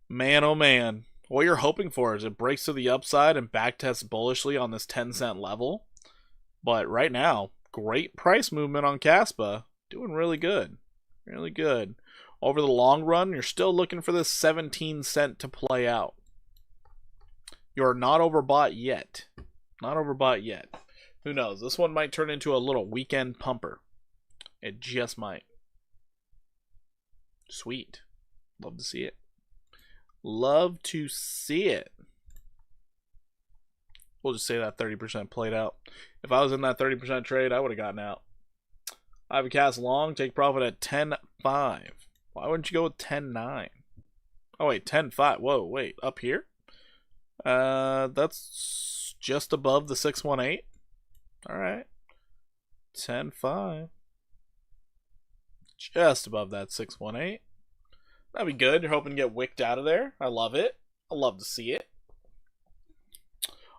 Man, oh man. What you're hoping for is it breaks to the upside and backtests bullishly on this 10-cent level. But right now, great price movement on Caspa. Doing really good. Really good. Over the long run, you're still looking for this 17-cent to play out. You're not overbought yet. Not overbought yet. Who knows? This one might turn into a little weekend pumper. It just might. Sweet. Love to see it. Love to see it. We'll just say that 30% played out. If I was in that 30% trade, I would have gotten out. I have a CAS long. Take profit at 10.5. Why wouldn't you go with 10.9? Oh, wait. 10.5. Whoa, wait. Up here? That's just above the 618. All right. 10.5. Just above that 618. That'd be good. You're hoping to get wicked out of there. I love it. I love to see it.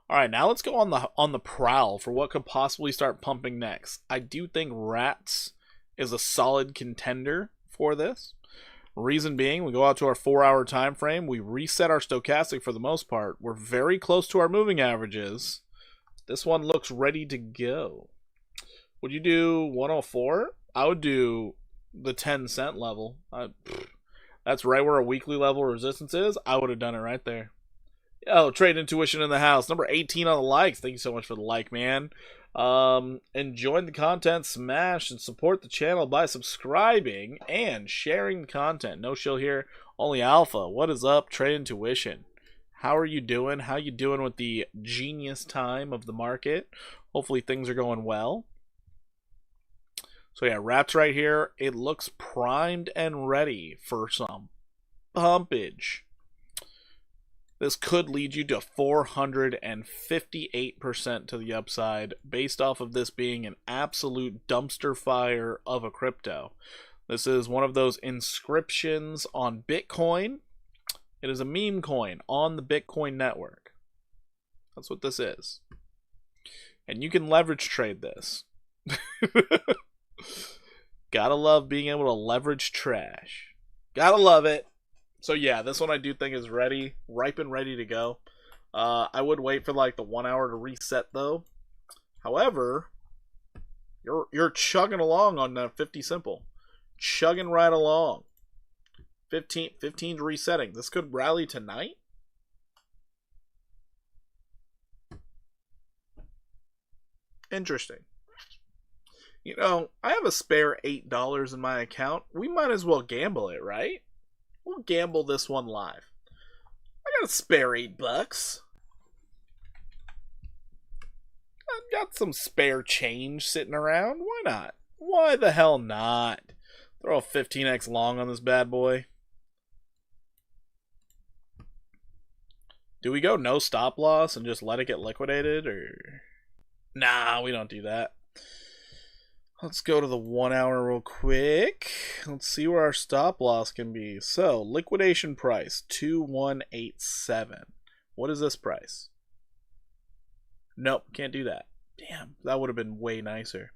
All right, now let's go on the prowl for what could possibly start pumping next. I do think Rats is a solid contender for this. Reason being, we go out to our 4-hour time frame. We reset our stochastic for the most part. We're very close to our moving averages. This one looks ready to go. Would you do 104? I would do the 10-cent level. That's right where a weekly level resistance is. I would have done it right there. Yo, Trade Intuition in the house. Number 18 on the likes. Thank you so much for the like, man. Enjoying the content, smash and support the channel by subscribing and sharing the content. No shill here, only alpha. What is up, Trade Intuition? How are you doing? How you doing with the genius time of the market? Hopefully things are going well. So yeah, Rats right here. It looks primed and ready for some pumpage. This could lead you to 458% to the upside based off of this being an absolute dumpster fire of a crypto. This is one of those inscriptions on Bitcoin. It is a meme coin on the Bitcoin network. That's what this is. And you can leverage trade this. Gotta love being able to leverage trash. Gotta love it. So yeah, this one I do think is ready, ripe and ready to go. I would wait for like the 1 hour to reset though. However, you're chugging along on 50 simple. Chugging right along. 15's resetting. This could rally tonight. Interesting. You know, I have a spare $8 in my account. We might as well gamble it, right? We'll gamble this one live. I got a spare $8. I've got some spare change sitting around. Why not? Why the hell not? Throw a 15x long on this bad boy. Do we go no stop loss and just let it get liquidated? Or nah, we don't do that. Let's go to the 1 hour real quick. Let's see where our stop loss can be. So, liquidation price, 2187. What is this price? Nope, can't do that. Damn, that would have been way nicer.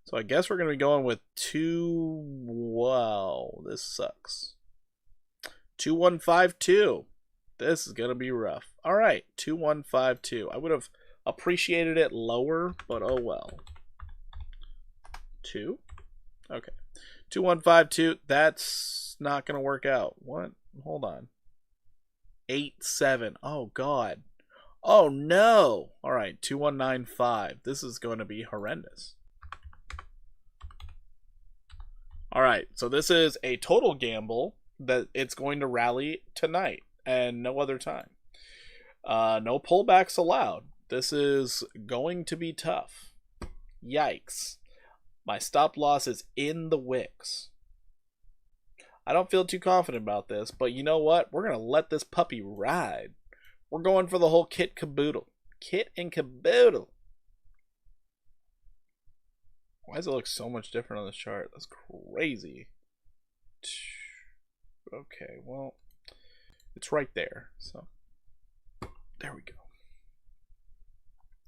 So I guess we're going to be going with wow, this sucks. 2152. This is going to be rough. All right, 2152. I would have appreciated it lower, but oh well. 2? Okay. 2152. That's not going to work out. What? Hold on. 87. Oh, God. Oh, no. All right, 2195. This is going to be horrendous. All right, so this is a total gamble that it's going to rally tonight and no other time. No pullbacks allowed. This is going to be tough. Yikes. My stop loss is in the wicks. I don't feel too confident about this, but you know what? We're going to let this puppy ride. We're going for the whole kit caboodle. Kit and caboodle. Why does it look so much different on this chart? That's crazy. Okay, well, it's right there. So, there we go.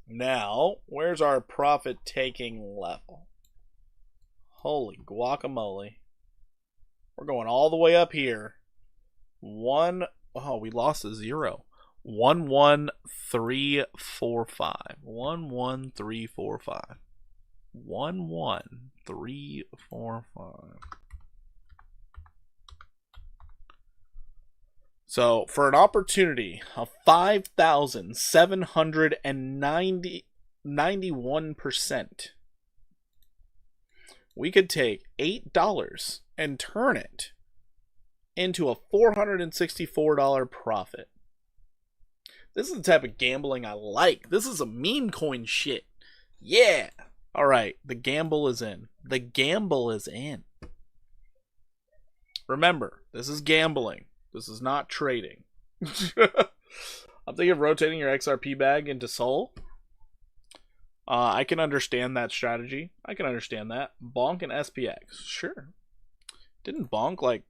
Now, where's our profit taking level? Holy guacamole. We're going all the way up here. Oh, we lost a 0. 11345. 11345. 11345. So for an opportunity of 5,791%, we could take $8 and turn it into a $464 profit. This is the type of gambling I like. This is a meme coin shit. Yeah. All right, the gamble is in. The gamble is in. Remember, this is gambling. This is not trading. I'm thinking of rotating your XRP bag into Sol. I can understand that strategy. I can understand that. Bonk and SPX. Sure. Didn't Bonk, like,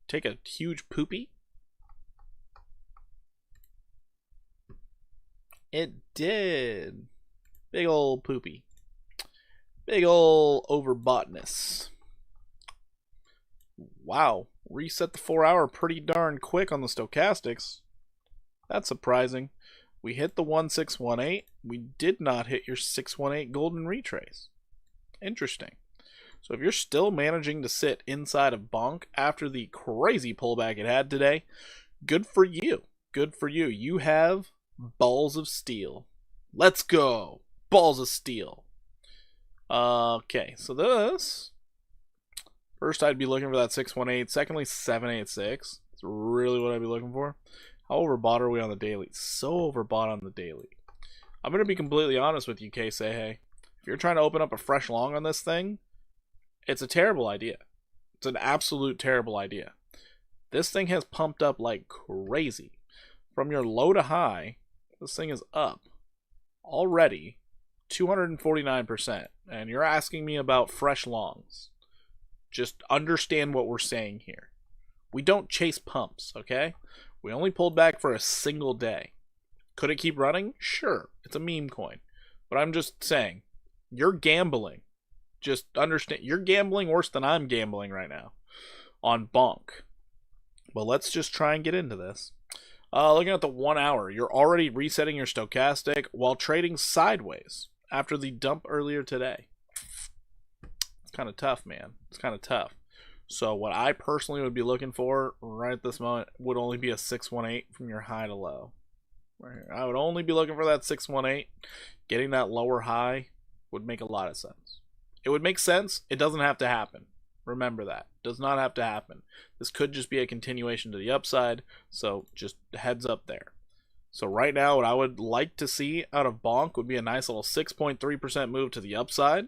take a huge poopy? It did. Big old poopy. Big ol' overboughtness. Wow. Reset the 4-hour pretty darn quick on the stochastics. That's surprising. We hit the 1618. We did not hit your 618 golden retrace. Interesting. So if you're still managing to sit inside of Bonk after the crazy pullback it had today, good for you. Good for you. You have balls of steel. Let's go. Balls of steel. Okay, so this, first I'd be looking for that 618, secondly 786. That's really what I'd be looking for. How overbought are we on the daily? So overbought on the daily. I'm going to be completely honest with you, K-Say. If you're trying to open up a fresh long on this thing, it's a terrible idea. It's an absolute terrible idea. This thing has pumped up like crazy. From your low to high, this thing is up already 249%, and you're asking me about fresh longs. Just understand what we're saying here. We don't chase pumps, okay? We only pulled back for a single day. Could it keep running? Sure, it's a meme coin. But I'm just saying, you're gambling. Just understand, you're gambling worse than I'm gambling right now on Bonk. But let's just try and get into this. Looking at the 1 hour, you're already resetting your stochastic while trading sideways after the dump earlier today. It's kind of tough, man. It's kind of tough. So what I personally would be looking for right at this moment would only be a 618 from your high to low. Right here. I would only be looking for that 618. Getting that lower high would make a lot of sense. It would make sense. It doesn't have to happen. Remember that. It does not have to happen. This could just be a continuation to the upside. So just heads up there. So right now, what I would like to see out of Bonk would be a nice little 6.3% move to the upside.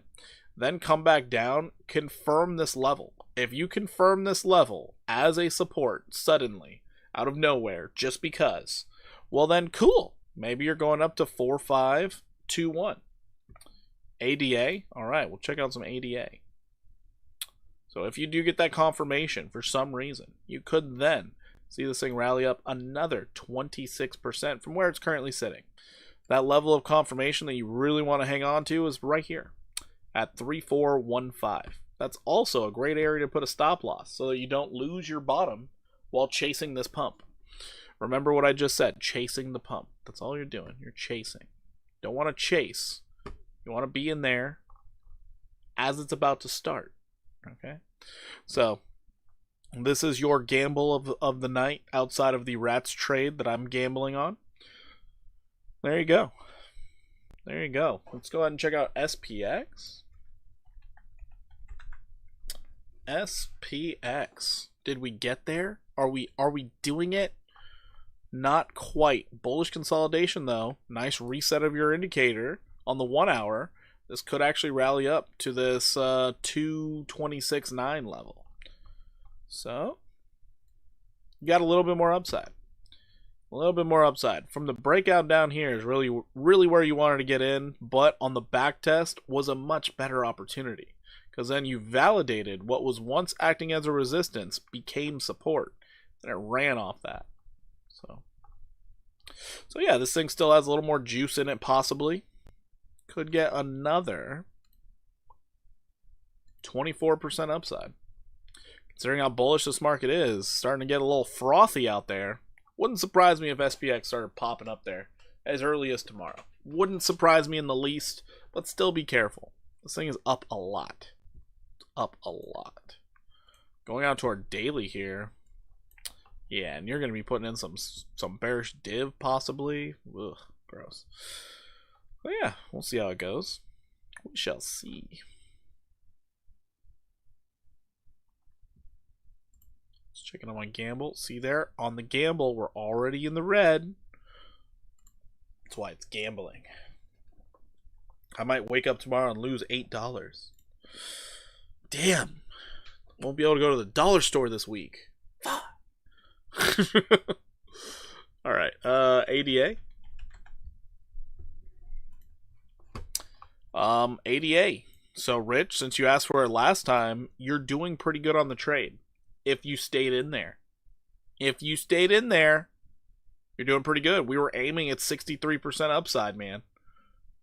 Then come back down, confirm this level. If you confirm this level as a support suddenly, out of nowhere, just because, well then cool. Maybe you're going up to 4521. ADA? Alright, we'll check out some ADA. So if you do get that confirmation for some reason, you could then see this thing rally up another 26% from where it's currently sitting. That level of confirmation that you really want to hang on to is right here at 3415. That's also a great area to put a stop loss so that you don't lose your bottom while chasing this pump. Remember what I just said, chasing the pump. That's all you're doing. You're chasing. Don't want to chase. You want to be in there as it's about to start. Okay? So This is your gamble of the night outside of the rats trade that I'm gambling on. There you go. There you go. Let's go ahead and check out SPX. SPX. Did we get there? Are we doing it? Not quite. Bullish consolidation though. Nice reset of your indicator on the 1 hour. This could actually rally up to this 226.9 level. So, you got a little bit more upside. A little bit more upside. From the breakout down here is really where you wanted to get in, but on the back test was a much better opportunity. Because then you validated what was once acting as a resistance became support. And it ran off that. So yeah, this thing still has a little more juice in it, possibly. Could get another 24% upside. Considering how bullish this market is, starting to get a little frothy out there. Wouldn't surprise me if SPX started popping up there as early as tomorrow. Wouldn't surprise me in the least, but still be careful. This thing is up a lot. It's up a lot. Going out to our daily here. Yeah, and you're going to be putting in some bearish div, possibly. Ugh, gross. But yeah, we'll see how it goes. We shall see. Just checking on my gamble. See there? On the gamble, we're already in the red. That's why it's gambling. I might wake up tomorrow and lose $8. Damn. Won't be able to go to the dollar store this week. Fuck. Alright, ADA. ADA. So, Rich, since you asked for it last time, you're doing pretty good on the trade. If you stayed in there. If you stayed in there, you're doing pretty good. We were aiming at 63% upside, man.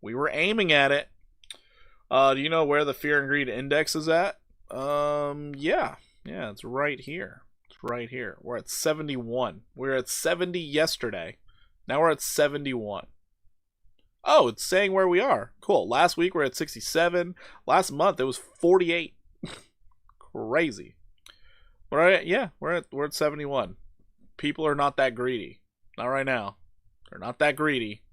We were aiming at it. Do you know where the Fear and Greed Index is at? Yeah. Yeah, it's right here. Right here. We're at 71. We were at 70 yesterday. Now we're at 71. Oh, it's saying where we are. Cool. Last week we were at 67. Last month it was 48. Crazy. But yeah, we're at 71. People are not that greedy. Not right now. They're not that greedy.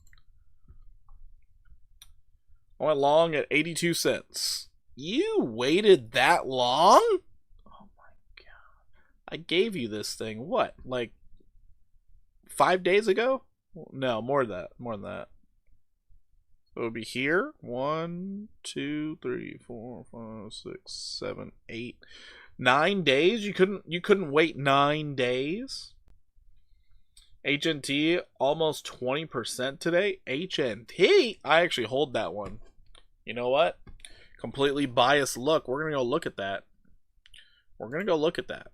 I went long at 82 cents. You waited that long? I gave you this thing, what, like 5 days ago? No, more than that. More than that. So it would be here. 1, 2, 3, 4, 5, 6, 7, 8, 9 days? You couldn't wait 9 days? HNT almost 20% today. HNT? I actually hold that one. You know what? Completely biased look. We're gonna go look at that. We're gonna go look at that.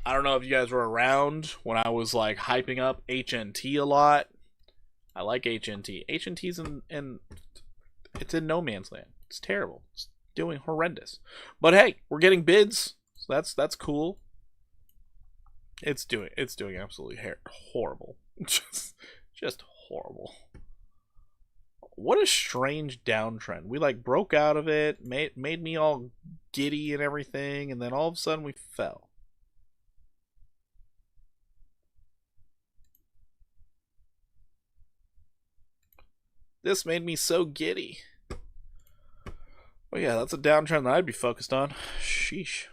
I don't know if you guys were around when I was like hyping up HNT a lot. I like HNT. HNT's it's in no man's land. It's terrible. It's doing horrendous. But hey, we're getting bids, so that's cool. It's doing absolutely horrible. just horrible. What a strange downtrend. We like broke out of it, made me all giddy and everything, and then all of a sudden we fell. This made me so giddy. Well, yeah, that's a downtrend that I'd be focused on. Sheesh.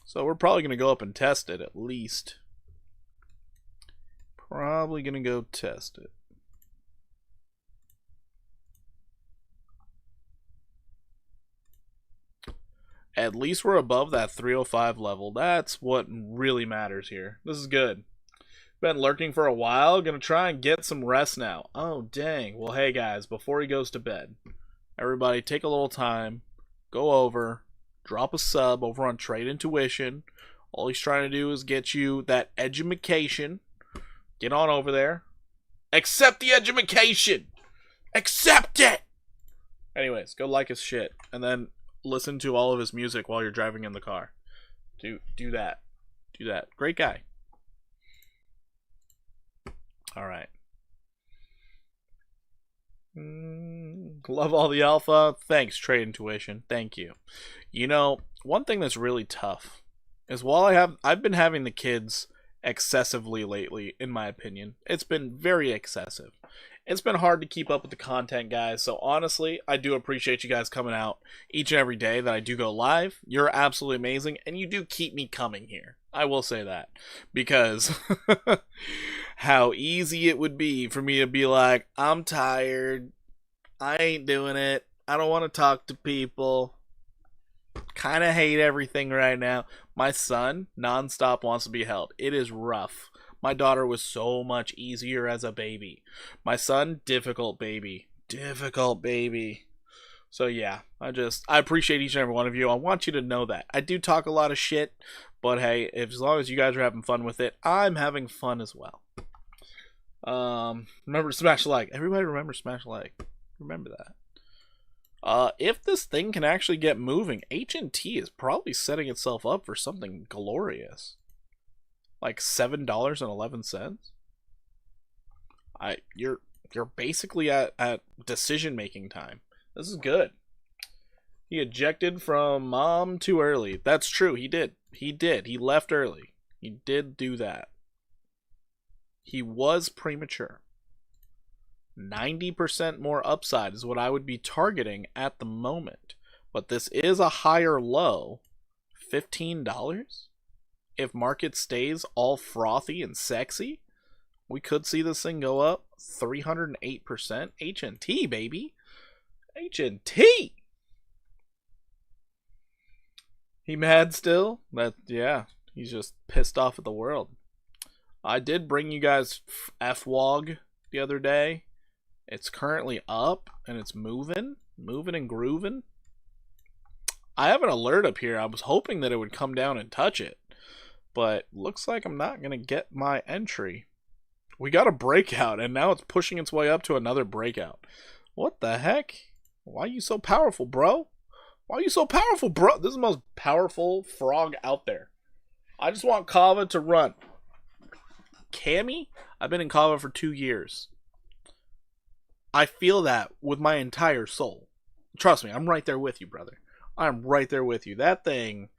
So we're probably going to go up and test it at least. Probably going to go test it. At least we're above that 305 level. That's what really matters here. This is good. Been lurking for a while. Gonna try and get some rest now. Oh, dang. Well, hey, guys, before he goes to bed, everybody take a little time. Go over. Drop a sub over on Trade Intuition. All he's trying to do is get you that edumacation. Get on over there. Accept the edumacation. Accept it. Anyways, go like his shit. And then listen to all of his music while you're driving in the car. Do that. Do that. Great guy. All right. Love all the alpha. Thanks, Trade Intuition. Thank you. You know, one thing that's really tough is while I've been having the kids excessively lately, in my opinion. It's been very excessive. It's been hard to keep up with the content, guys. So honestly, I do appreciate you guys coming out each and every day that I do go live. You're absolutely amazing, and you do keep me coming here. I will say that, because how easy it would be for me to be like, I'm tired, I ain't doing it, I don't want to talk to people, kind of hate everything right now. My son nonstop wants to be held. It is rough. My daughter was so much easier as a baby. My son, difficult baby. Difficult baby. So yeah, I appreciate each and every one of you. I want you to know that. I do talk a lot of shit, but hey, as long as you guys are having fun with it, I'm having fun as well. Remember to smash a like. Everybody remember smash a like. Remember that. If this thing can actually get moving, HNT is probably setting itself up for something glorious. Like $7.11. You're basically at decision making time. This is good. He ejected from mom too early. That's true. He did. He left early. He did do that. He was premature. 90% more upside is what I would be targeting at the moment. But this is a higher low. $15? If market stays all frothy and sexy, we could see this thing go up 308%. HNT, baby. HNT! He mad still? Yeah, he's just pissed off at the world. I did bring you guys FWOG the other day. It's currently up, and it's moving and grooving. I have an alert up here. I was hoping that it would come down and touch it, but looks like I'm not going to get my entry. We got a breakout, and now it's pushing its way up to another breakout. What the heck? Why are you so powerful, bro? Why are you so powerful, bro? This is the most powerful frog out there. I just want Kava to run. Cammy? I've been in Kava for 2 years. I feel that with my entire soul. Trust me, I'm right there with you, brother. I'm right there with you. That thing,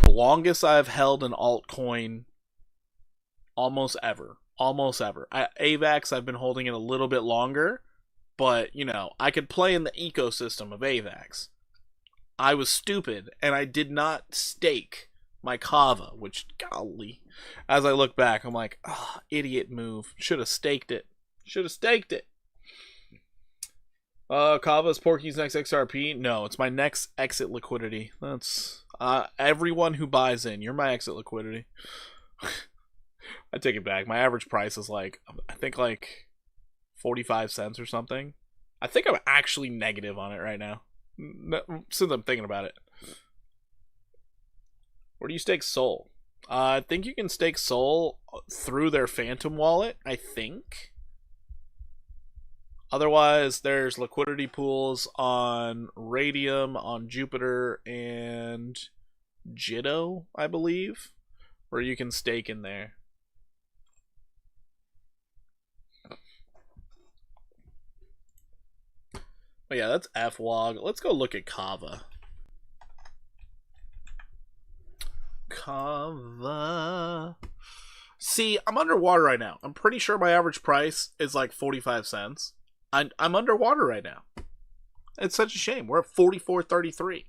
longest I've held an altcoin almost ever. AVAX, I've been holding it a little bit longer, but, you know, I could play in the ecosystem of AVAX. I was stupid, and I did not stake my Kava, which, golly, as I look back, I'm like, idiot move. Should have staked it. Kava's Porky's next XRP? No, it's my next exit liquidity. That's everyone who buys in. You're my exit liquidity. I take it back. My average price is like, I think like 45 cents or something. I think I'm actually negative on it right now, since I'm thinking about it. Where do you stake Sol? I think you can stake Sol through their Phantom wallet, I think. Otherwise, there's liquidity pools on Radium, on Jupiter, and Jitto, I believe, where you can stake in there. But yeah, that's FWOG. Let's go look at Kava. Kava. See, I'm underwater right now. I'm pretty sure my average price is like 45 cents. I'm underwater right now. It's such a shame. We're at 44.33.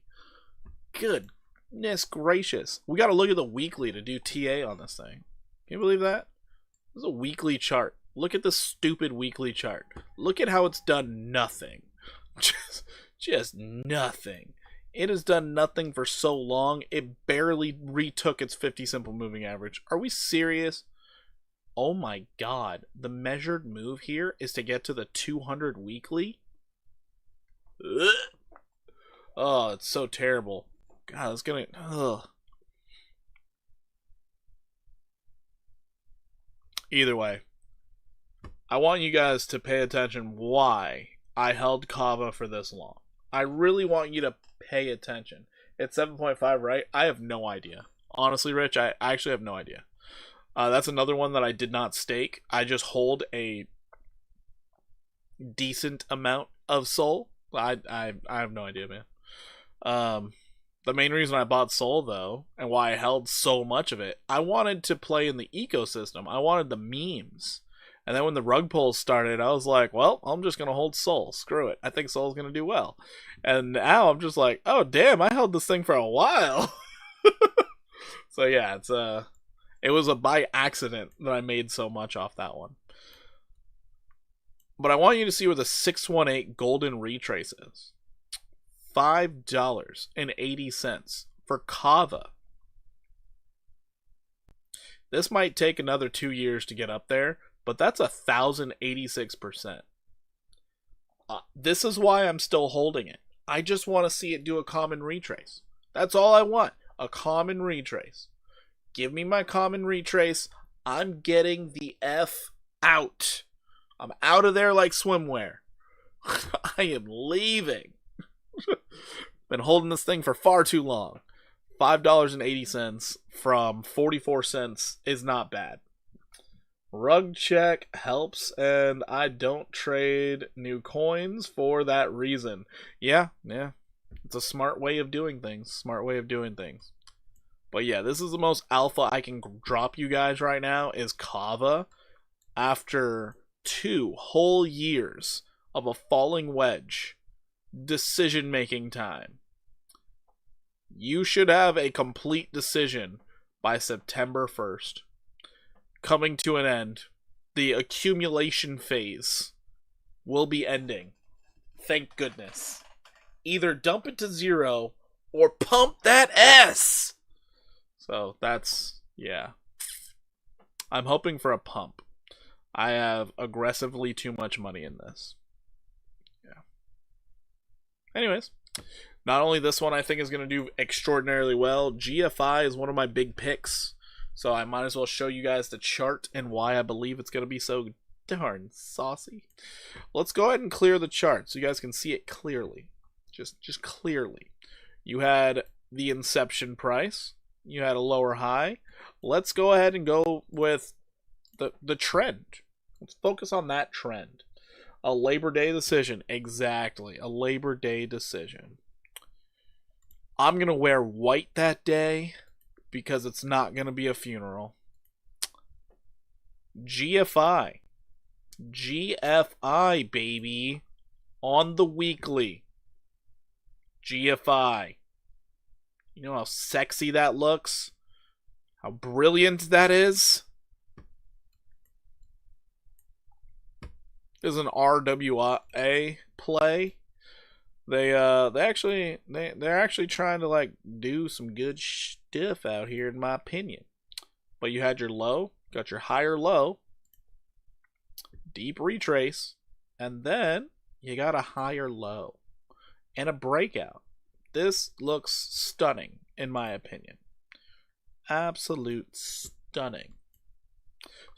Goodness gracious. We got to look at the weekly to do TA on this thing. Can you believe that? This is a weekly chart. Look at this stupid weekly chart. Look at how it's done nothing. Just nothing. It has done nothing for so long, it barely retook its 50 simple moving average. Are we serious? Oh my god. The measured move here is to get to the 200 weekly? Ugh. Oh, it's so terrible. God, it's gonna... Ugh. Either way, I want you guys to pay attention why I held Kava for this long. I really want you to pay attention. It's 7.5, right? I have no idea. Honestly, Rich, I actually have no idea. That's another one that I did not stake. I just hold a decent amount of Sol. I have no idea, man. The main reason I bought Sol, though, and why I held so much of it, I wanted to play in the ecosystem. I wanted the memes. And then when the rug pulls started, I was like, well, I'm just going to hold Sol. Screw it. I think Sol's going to do well. And now I'm just like, oh, damn, I held this thing for a while. So, yeah, it was by accident that I made so much off that one. But I want you to see where the 618 golden retrace is. $5.80 for Kava. This might take another 2 years to get up there, but that's 1,086%. This is why I'm still holding it. I just want to see it do a common retrace. That's all I want. A common retrace. Give me my common retrace. I'm getting the F out. I'm out of there like swimwear. I am leaving. Been holding this thing for far too long. $5.80 from 44 cents is not bad. Rug check helps, and I don't trade new coins for that reason. Yeah. It's a smart way of doing things. But yeah, this is the most alpha I can drop you guys right now is Kava after 2 whole years of a falling wedge. Decision-making time. You should have a complete decision by September 1st. Coming to an end. The accumulation phase will be ending. Thank goodness. Either dump it to 0 or pump that S! So that's, yeah. I'm hoping for a pump. I have aggressively too much money in this. Yeah. Anyways, not only this one I think is going to do extraordinarily well, GFI is one of my big picks. So I might as well show you guys the chart and why I believe it's going to be so darn saucy. Let's go ahead and clear the chart so you guys can see it clearly. Just clearly. You had the inception price. You had a lower high. Let's go ahead and go with the trend. Let's focus on that trend. A Labor Day decision. Exactly. A Labor Day decision. I'm going to wear white that day because it's not going to be a funeral. GFI. GFI, baby. On the weekly. GFI. You know how sexy that looks? How brilliant that is? Is an RWA play. They're actually trying to like do some good stuff out here in my opinion. But you had your low, got your higher low, deep retrace, and then you got a higher low and a breakout. This looks stunning in my opinion. Absolute stunning.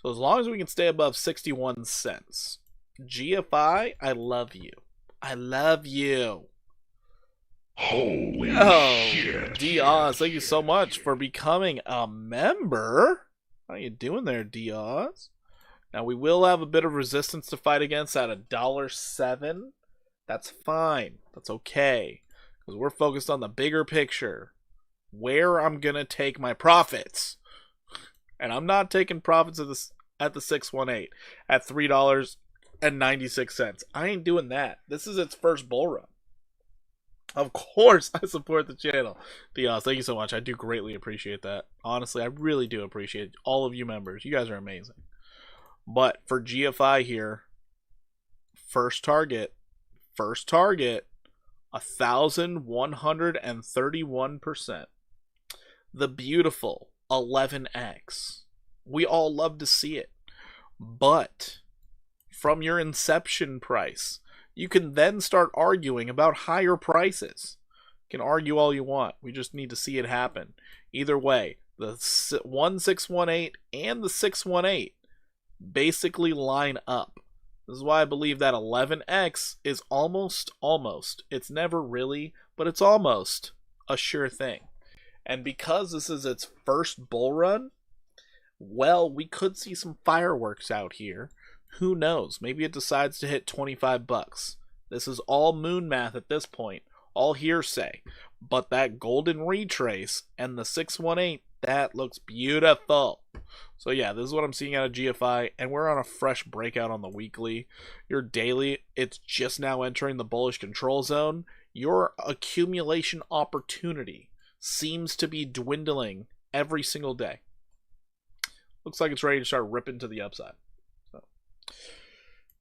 So as long as we can stay above 61 cents. GFI, I love you. I love you. Holy shit. Diaz, thank you so much for becoming a member. How you doing there, Diaz? Now we will have a bit of resistance to fight against at $1.07. That's fine. That's okay. Because we're focused on the bigger picture. Where I'm going to take my profits. And I'm not taking profits at the 618 at $3.96. I ain't doing that. This is its first bull run. Of course, I support the channel. Diaz, thank you so much. I do greatly appreciate that. Honestly, I really do appreciate all of you members. You guys are amazing. But for GFI here, first target, 1,131%. The beautiful 11x. We all love to see it. But from your inception price, you can then start arguing about higher prices. You can argue all you want. We just need to see it happen. Either way, the 1618 and the 618 basically line up. This is why I believe that 11x is almost, it's never really, but it's almost a sure thing. And because this is its first bull run, well, we could see some fireworks out here. Who knows? Maybe it decides to hit $25. This is all moon math at this point, all hearsay. but that golden retrace and the 618, that looks beautiful. So yeah, this is what I'm seeing out of GFI, and we're on a fresh breakout on the weekly. Your daily, it's just now entering the bullish control zone. Your accumulation opportunity seems to be dwindling every single day. Looks like it's ready to start ripping to the upside. So,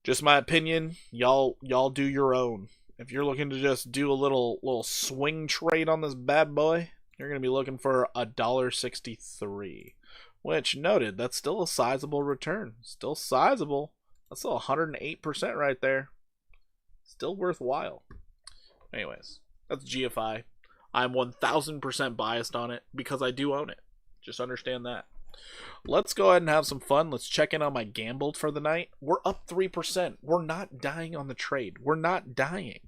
just my opinion. Y'all do your own. If you're looking to just do a little swing trade on this bad boy, you're going to be looking for $1.63. Which, noted, that's still a sizable return. Still sizable. That's still 108% right there. Still worthwhile. Anyways, that's GFI. I'm 1000% biased on it because I do own it. Just understand that. Let's go ahead and have some fun. Let's check in on my gambled for the night. We're up 3%. We're not dying on the trade. We're not dying.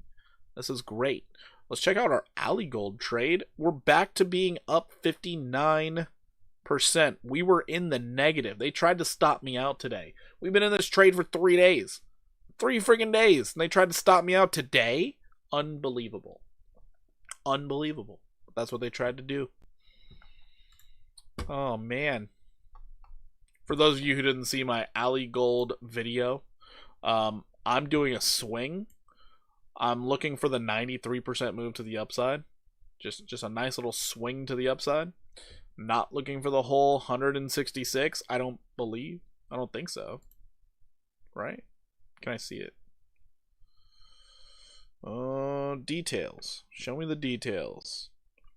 This is great. Let's check out our Alley Gold trade. We're back to being up 59%. We were in the negative. They tried to stop me out today. We've been in this trade for 3 days. 3 freaking days. And they tried to stop me out today? Unbelievable. Unbelievable. That's what they tried to do. Oh, man. For those of you who didn't see my Alley Gold video, I'm doing a swing. I'm looking for the 93% move to the upside. Just a nice little swing to the upside. Not looking for the whole 166. I don't think so. Right? Can I see it? Details. Show me the details.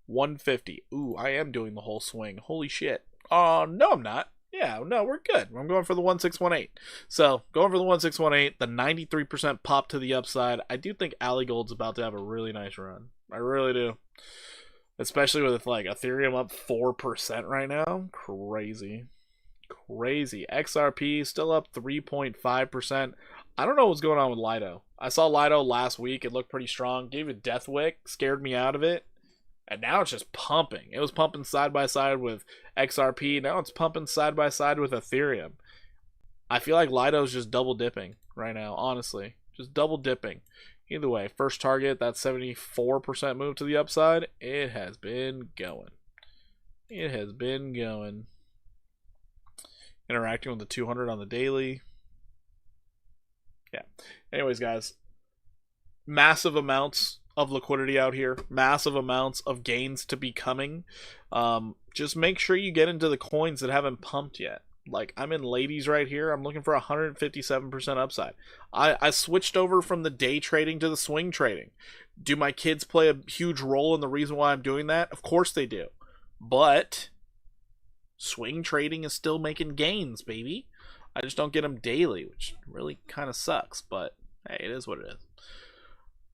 150. Ooh, I am doing the whole swing. Holy shit. Oh, no, I'm not. Yeah, no, we're good. I'm going for the 1618. So, going for the 1618, the 93% pop to the upside. I do think Alley Gold's about to have a really nice run. I really do. Especially with, like, Ethereum up 4% right now. Crazy. Crazy. XRP still up 3.5%. I don't know what's going on with Lido. I saw Lido last week. It looked pretty strong. Gave it Death Wick. Scared me out of it. And now it's just pumping. It was pumping side by side with XRP. Now it's pumping side by side with Ethereum. I feel like Lido's just double dipping right now, honestly. Just double dipping. Either way, first target, that 74% move to the upside. It has been going. It has been going. Interacting with the 200 on the daily. Yeah. Anyways, guys. Massive amounts of liquidity out here. Massive amounts of gains to be coming. Just make sure you get into the coins that haven't pumped yet. Like, I'm in ladies right here. I'm looking for 157% upside. I switched over from the day trading to the swing trading. Do my kids play a huge role in the reason why I'm doing that? Of course they do. But swing trading is still making gains, baby. I just don't get them daily, which really kind of sucks. But, hey, it is what it is.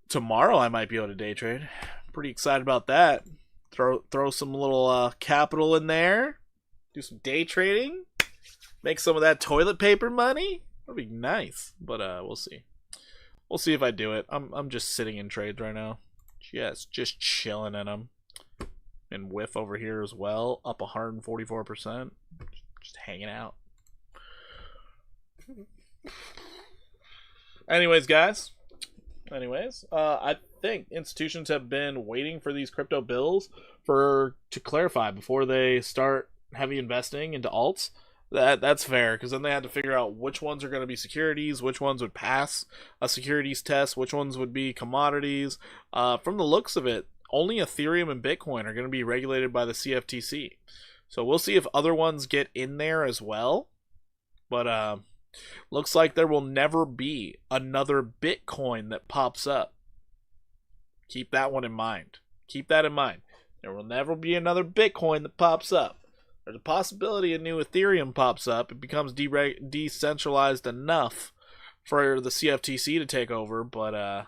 Tomorrow I might be able to day trade. Pretty excited about that. Throw some little capital in there. Do some day trading. Make some of that toilet paper money. That'd be nice. But we'll see. We'll see if I do it. I'm just sitting in trades right now. Just chilling in them. And whiff over here as well. Up 144%. Just hanging out. Anyways, guys. I think institutions have been waiting for these crypto bills to clarify before they start heavy investing into alts. That's fair, because then they had to figure out which ones are going to be securities, which ones would pass a securities test, which ones would be commodities. From the looks of it, only Ethereum and Bitcoin are going to be regulated by the CFTC. So we'll see if other ones get in there as well. But looks like there will never be another Bitcoin that pops up. Keep that one in mind. Keep that in mind. There will never be another Bitcoin that pops up. There's a possibility a new Ethereum pops up. It becomes decentralized enough for the CFTC to take over, but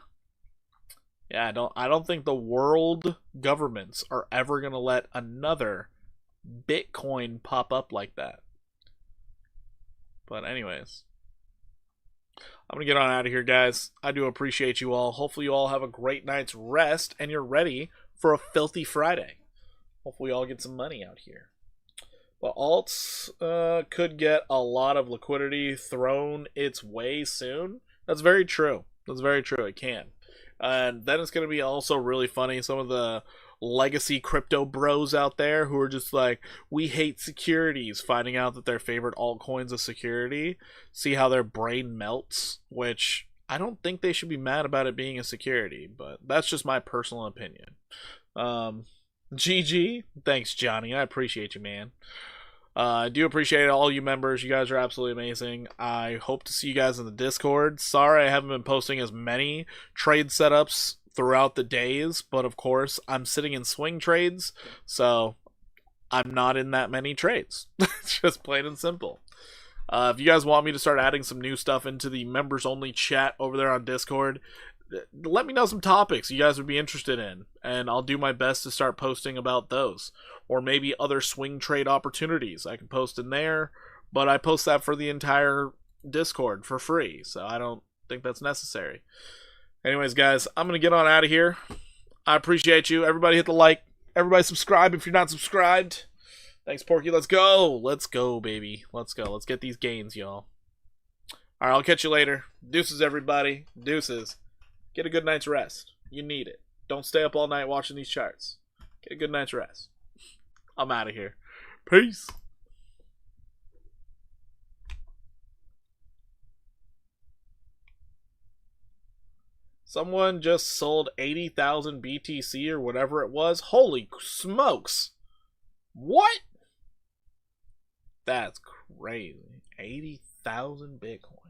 yeah, I don't think the world governments are ever going to let another Bitcoin pop up like that. But anyways, I'm going to get on out of here, guys. I do appreciate you all. Hopefully you all have a great night's rest and you're ready for a filthy Friday. Hopefully you all get some money out here. But alts could get a lot of liquidity thrown its way soon. That's very true. That's very true. It can. And then it's going to be also really funny. Some of the legacy crypto bros out there who are just like, we hate securities, finding out that their favorite altcoin's a security, see how their brain melts, which I don't think they should be mad about it being a security, but that's just my personal opinion. GG, thanks Johnny, I appreciate you, man. I do appreciate all you members. You guys are absolutely amazing. I hope to see you guys in the Discord. Sorry I haven't been posting as many trade setups throughout the days, but of course I'm sitting in swing trades, so I'm not in that many trades. Just plain and simple. If you guys want me to start adding some new stuff into the members only chat over there on Discord, let me know some topics you guys would be interested in, and I'll do my best to start posting about those. Or maybe other swing trade opportunities I can post in there, but I post that for the entire Discord for free, so I don't think that's necessary. Anyways, guys, I'm going to get on out of here. I appreciate you. Everybody hit the like. Everybody subscribe if you're not subscribed. Thanks, Porky. Let's go. Let's go, baby. Let's go. Let's get these gains, y'all. All right, I'll catch you later. Deuces, everybody. Deuces. Get a good night's rest. You need it. Don't stay up all night watching these charts. Get a good night's rest. I'm out of here. Peace. Someone just sold 80,000 BTC or whatever it was. Holy smokes. What? That's crazy. 80,000 Bitcoin.